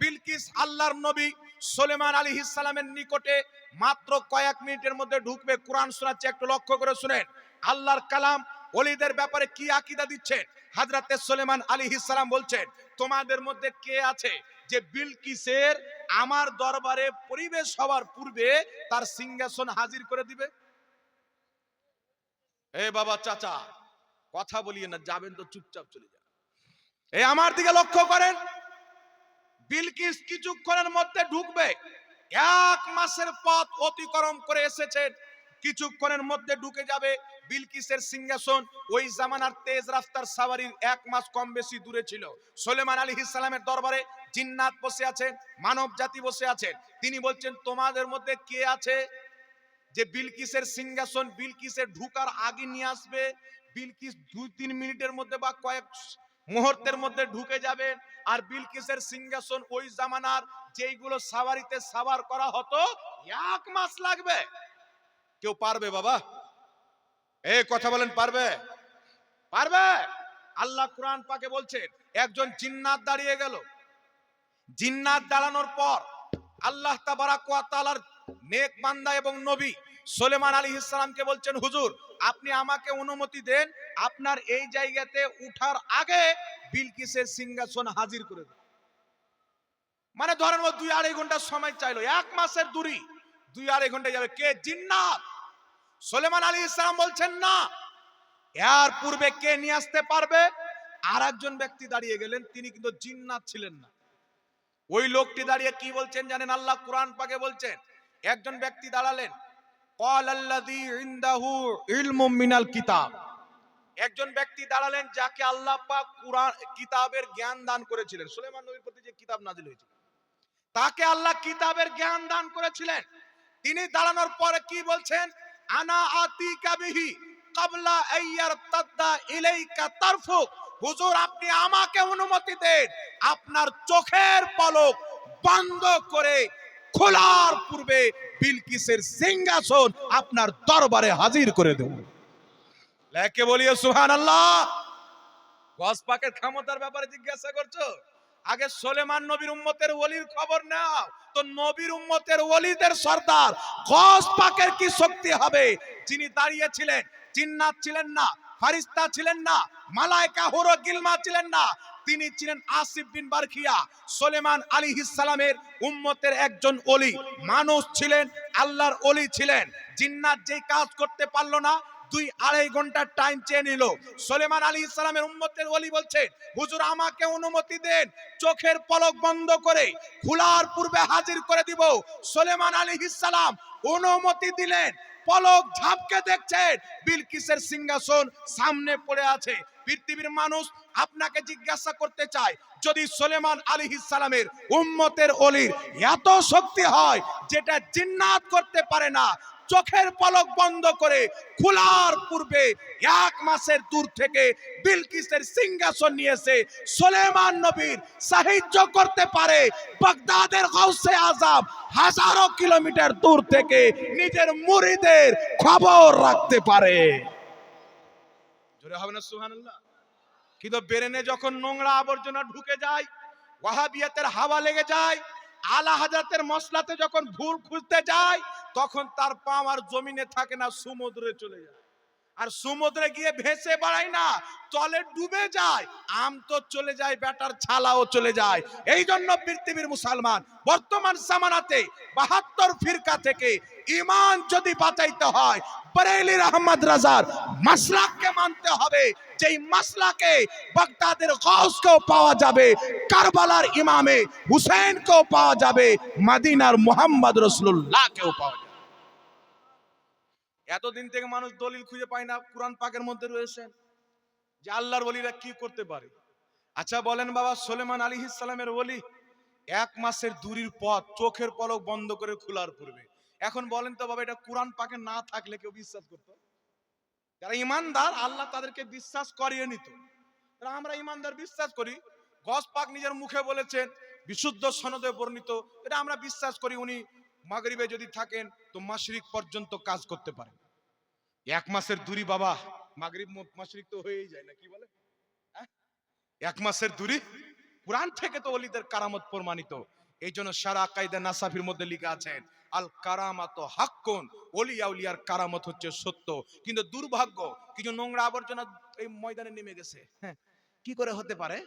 বিলকিস আল্লাহর নবী সুলাইমান আলাইহিস সালামের নিকটে মাত্র কয়েক মিনিটের মধ্যে ঢুকবে। কোরআন শোনাচ্ছে, একটু লক্ষ্য করে শুনেন। আল্লাহর কালাম ওলিদের ব্যাপারে কি আকীদা দিচ্ছেন। হযরতে সুলাইমান আলাইহিস সালাম বলছেন, তোমাদের মধ্যে কে আছে যে বিলকিসের আমার দরবারে পরিবেশ হওয়ার পূর্বে তার সিংহাসন হাজির করে দিবে? এ বাবা চাচা, কথা বলিয়ে না, যাবেন তো চুপচাপ চলে যান। এই আমার দিকে লক্ষ্য করেন, বিলকিস কিছুক্ষণের মধ্যে ঢুকবে। 1 মাসের পথ অতিক্রম করে এসেছেন, কিছুক্ষণের মধ্যে ঢুকে যাবে। বিলকিসের সিংহাসন ওই জামানার তেজ রাস্তার সাওয়ারির 1 মাস কম বেশি দূরে ছিল। সুলাইমান আলাইহিস সালামের দরবারে জিন্নাত বসে আছেন, মানব জাতি বসে আছেন। তিনি বলছেন, তোমাদের মধ্যে কে আছে যে বিলকিসের সিংহাসন বিলকিসের ঢুকার আগে নিয়ে আসবে? বিলকিস 2-3 মিনিটের মধ্যে বা কয়েক মুহূর্তের মধ্যে ঢুকে যাবে। আর বিলকিসের সিংহাসন ওই জামানার যেইগুলো সাওয়ারিতে সাওয়ার করা হতো 1 মাস লাগবে। কেউ পারবে বাবা? এই কথা বলেন, পারবে? পারবে? আল্লাহ কোরআন পাকে বলছেন, একজন জিন্নাত দাঁড়িয়ে গেল। জিন্নাত দাঁড়ানোর পর আল্লাহ তাবারাক ওয়া তাআলার নেক বান্দা এবং নবী সুলাইমান আলাইহিস সালামকে বলছেন, হুজুর আপনি আমাকে অনুমতি দেন, আপনার এই জায়গাতে উঠার আগে বিলকিসের সিংহাসন হাজির করে দেন। মানে ধরেন ও 2-2.5 ঘন্টা সময় চাইলো, 1 মাসের দূরি, 2-2.5 ঘন্টা যাবে। কে? জিন্নাত। সুলাইমান আলাইহিস সালাম বলছেন, না, এর পূর্বে কে নিয়ে আসতে পারবে? আর একজন ব্যক্তি দাঁড়িয়ে গেলেন, তিনি কিন্তু জিন্নাত ছিলেন না। ওই লোকটি দাঁড়িয়ে কি বলছেন জানেন? আল্লাহ কোরআন পাকে বলছেন, একজন ব্যক্তি দাঁড়ালেন, ক্বালাল্লাযী ইনদাহু ইলমুম মিনাল কিতাব। একজন ব্যক্তি দাঁড়ালেন যাকে আল্লাহ পাক কুরআন কিতাবের জ্ঞান দান করেছিলেন। সুলাইমান নবীর প্রতি যে কিতাব নাযিল হয়েছিল, তাকে আল্লাহ কিতাবের জ্ঞান দান করেছিলেন। তিনি দাঁড়ানোর পরে কি বলছেন? আনা আতিকা বিহি ক্বাবলা আইয়ারতাদ্দা ইলাইকা তারফুক। হুজুর আপনি আমাকে অনুমতি দেন, আপনার চোখের পলক বন্ধ করে খোলার পূর্বে বিলকিসের সিংহাসন আপনার দরবারে হাজির করে দেব। লেকে বলিয়ে সুবহানাল্লাহ। গস পাকের ক্ষমতার ব্যাপারে জিজ্ঞাসা করছো? আগে সুলাইমান নবীর উম্মতের ওলির খবর নাও, তো নবীর উম্মতের ওলিদের সর্দার গস পাকের কি শক্তি হবে? যিনি দাঁড়িয়েছিলেন, জিন্নাত ছিলেন না, ফারিস্তা ছিলেন না, মালায়েকা হুর গিলমা ছিলেন না, তিনি ছিলেন আসিফ বিন বারখিয়া, সুলাইমান আলাইহিস সালামের উম্মতের একজন ওলি মানুষ ছিলেন, আল্লাহর ওলি ছিলেন। জিন্নাত যেই কাজ করতে পারলো না, 2-2.5 ঘন্টা টাইম চেয়ে নিল। সুলাইমান আলাইহিস সালামের উম্মতের ওলি বলছেন, হুজুর আমাকে অনুমতি দেন, চোখের পলক বন্ধ করে খোলার পূর্বে হাজির করে দিব। সুলাইমান আলাইহিস সালাম অনুমতি দিলেন, পলক ঝাপকে দেখছেন বিলকিসের সিংহাসন সামনে পড়ে আছে। পৃথিবীর মানুষ আপনাকে জিজ্ঞাসা করতে চায়, যদি সুলাইমান আলাইহিস সালামের উম্মতের ওলির এত শক্তি হয় যেটা জিন্নাত করতে পারে না, চোখের পলক বন্ধ করে খোলার পূর্বে 1 মাসের দূর থেকে বিলকিসের সিংহাসন নিয়েছে সুলাইমান নবীর সাহায্য করতে পারে, বাগদাদের গাউসে আজম হাজারো কিলোমিটার দূর থেকে নিজের মুরিদের খবর রাখতে পারে। জোরে হবে না সুবহানাল্লাহ? কিন্তু ব্রেনে যখন নোংরা আবর্জনা ঢুকে যায়, ওয়াহাবিয়াতের হাওয়া লেগে যায়, আলা হাজাতের মসলাতে যখন ভুল খুঁজতে যায়, তখন তার পা আর জমিনে থাকে না, সমুদ্রে চলে যায়। আর সমুদ্রে গিয়ে ভেসে বেড়ায় না, তলে ডুবে যায়। আম তো চলে যায়, বেটার ছালাও চলে যায়। এই জন্য পৃথিবীর মুসলমান বর্তমান জামানাতে 72 ফিরকা থেকে ঈমান যদি বাঁচাইতে হয়, বরেলির আহমদ রাজার মাসলাককে মানতে হবে। যেই মাসলাকে বাগদাদের গাউসকেও পাওয়া যাবে, কারবালার ইমামে হুসেনকেও পাওয়া যাবে, মদিনার মুহাম্মদ রাসূলুল্লাহকেও পাওয়া যাবে। এতদিন থেকে মানুষ দলিল খুঁজে পায় না, কুরআন পাকের মধ্যে রয়েছে যে আল্লাহর ওলিরা কি করতে পারে। আচ্ছা বলেন বাবা, সুলেমান আলাইহিস সালামের ওলি 1 মাসের দূরের পথ চোখের পলক বন্ধ করে খোলার পূর্বে। এখন বলেন তো বাবা, এটা কুরআন পাকে না থাকলে কেউ বিশ্বাস করতো? যারা ইমানদার আল্লাহ তাদেরকে বিশ্বাস করিয়ে নিত। আমরা ইমানদার বিশ্বাস করি, গস পাক নিজের মুখে বলেছেন, বিশুদ্ধ সনদে বর্ণিত, এটা আমরা বিশ্বাস করি উনি মাগরিবে যদি থাকেন তো মাশরিক পর্যন্ত কাজ করতে পারেন। 1 মাসের দূরি বাবা, মাগরিব মাশরিক তো হয়েই যায় না, কি বলে? 1 মাসের দূরি, কুরআন থেকে তো ওলিদের কারামত প্রমাণিত। এই জন্য সারা কায়দা নাসাফির মধ্যে লেখা আছেন, আল কারামাত হাক্কুন, ওলিয়া উলিয়ার কারামত হচ্ছে সত্য। কিন্তু দুর্ভাগ্য, কিছু নোংরা আবর্জনা এই ময়দানে নেমে গেছে। হ্যাঁ, কি করে হতে পারে?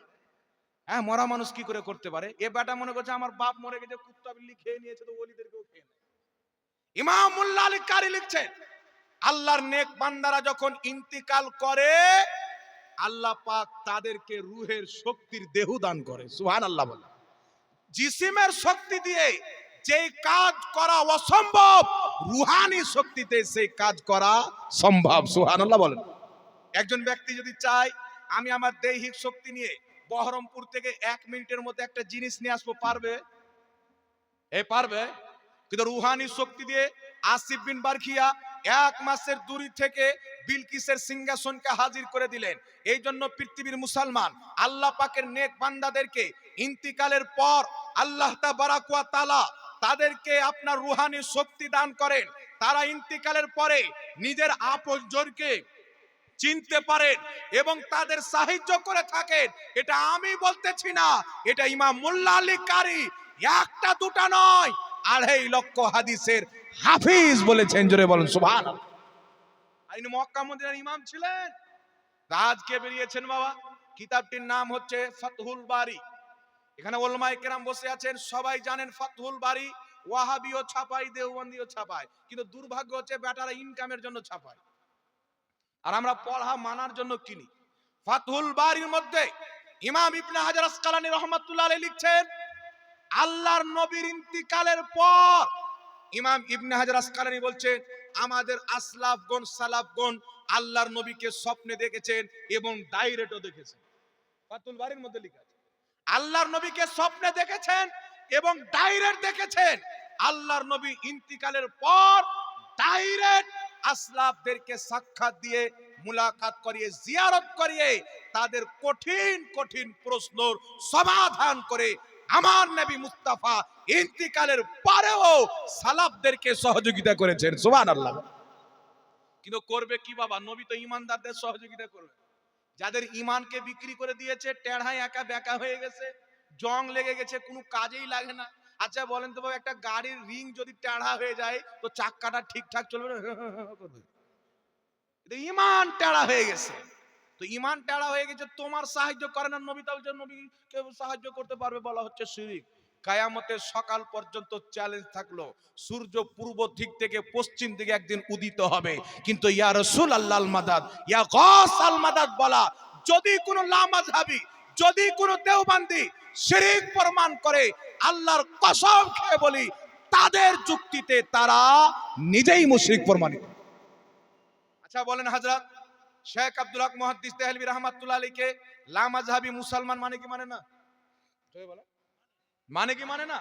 হ্যাঁ, মরা মানুষ কি করে করতে পারে? এ বেটা মনে করছে আমার বাপ মরে গেছে, কুত্তা বিল্লি খেয়ে নিয়েছে, তো ওলিদেরকেও খেয়ে নেয়। ইমাম মুল্লা আলী কারি লিখছেন, আল্লাহর নেক বান্দারা যখন ইন্তিকাল করে, আল্লাহ পাক তাদেরকে রূহের শক্তির দেহ দান করে। সুবহানাল্লাহ বলে। জিসিমের শক্তি দিয়ে যেই কাজ করা অসম্ভব, রূহানি শক্তিতে সেই কাজ করা সম্ভব। সুবহানাল্লাহ বলেন। একজন ব্যক্তি যদি চায় আমি আমার দৈহিক শক্তি নিয়ে বহরমপুর থেকে 1 মিনিটের মধ্যে একটা জিনিস নিয়ে আসবো, পারবে? পারবে? কিন্তু রূহানি শক্তি দিয়ে আসিফ বিন বারখিয়া 1 মাসের দূরি থেকে বিলকিসের সিংহাসনকে হাজির করে দিলেন। এই জন্য পৃথিবীর মুসলমান আল্লাহ পাকের নেক বান্দাদেরকে ইন্তিকালের পর আল্লাহ তাবারাক ওয়া তাআলা তাদেরকে আপনার রূহানি শক্তি দান করেন। তারা ইন্তিকালের পরে নিজের আপনজনকে চিনতে পারেন এবং তাদের সাহায্য করে থাকেন। এটা আমি বলতেছি না, এটা ইমাম মুল্লা আলী কারি একটা দুটা নয়, 2.5 লক্ষ হাদিসের হাফিজ বলেছেন। জোরে বলেন সুবহানাল্লাহ। আর ইনি মক্কা মদিনার ইমাম ছিলেন। আজকে বেরিয়েছেন বাবা, কিতাবটির নাম হচ্ছে ফাতহুল বারি। এখানে উলামায়ে কেরাম বসে আছেন, সবাই জানেন ফাতহুল বারি ওয়াহাবিও ছাপায়, দেওবন্দিও ছাপায়, কিন্তু দুর্ভাগ্য হচ্ছে বেটারা ইনকামের জন্য ছাপায় আর আমরা পড়া মানার জন্য কিনি। ফাতহুল বারির মধ্যে ইমাম ইবনে হাজার আসকালানী রাহমাতুল্লাহ আলাইহি লিখছেন, আল্লাহর নবীর ইন্তিকালের পর ইমাম ইবনে হাজার আসকালানী বলছেন, আমাদের আসলাফগণ সালাফগণ আল্লাহর নবীকে স্বপ্নে দেখেছেন এবং ডাইরেক্টও দেখেছেন। ফাতহুল বারির মধ্যে লেখা আছে আল্লাহর নবীকে স্বপ্নে দেখেছেন এবং ডাইরেক্ট দেখেছেন। আল্লাহর নবী ইন্তিকালের পর ডাইরেক্ট আসলাফদেরকে সাক্ষাৎ দিয়ে মুলাকাত করিয়ে জিয়ারত করিয়ে তাদের কঠিন কঠিন প্রশ্নের সমাধান করে আমার নবী মুস্তাফা ইন্তিকালের পরেও সালাফদেরকে সহযোগিতা করেছেন। সুবহানাল্লাহ। কিন্তু করবে কি বাবা, নবী তো ঈমানদারদের সহযোগিতা করবে। যাদের ঈমানকে বিক্রি করে দিয়েছে, টেढ़ায় একা বেকা হয়ে গেছে, জং লেগে গেছে, কোনো কাজেই লাগে না। আচ্ছা বলেন তো বাবা, একটা গাড়ির রিং যদি টেढ़া হয়ে যায় তো চাক্কাটা ঠিকঠাক চলবে না? ঈমান টেढ़া হয়ে গেছে, তো ঈমান টেढ़া হয়ে গেছে, তোমার সাহায্য করে না নবী, তাহলে নবীকে সাহায্য করতে পারবে বলা হচ্ছে শিরক। কিয়ামতের সকাল পর্যন্ত চ্যালেঞ্জ থাকলো, সূর্য পূর্ব দিক থেকে পশ্চিম দিকে একদিন উদিত হবে, কিন্তু ইয়া রাসূলুল্লাহ আল মাদাদ, ইয়া গাস আল মাদাদ বলা যদি কোনো লামাযহাবী, যদি কোনো দেওবন্দি শিরক প্রমাণ করে, আল্লাহর কসম খেয়ে বলি তাদের যুক্তিতে তারা নিজেই মুশরিক প্রমাণিত। আচ্ছা বলেন, হযরত শেখ আব্দুল হক মুহাদ্দিস দেহলভী রাহমাতুল্লাহ আলাইহিকে লামাযহাবী মুসলমান মানে কি মানে না? মানে কি মানে না?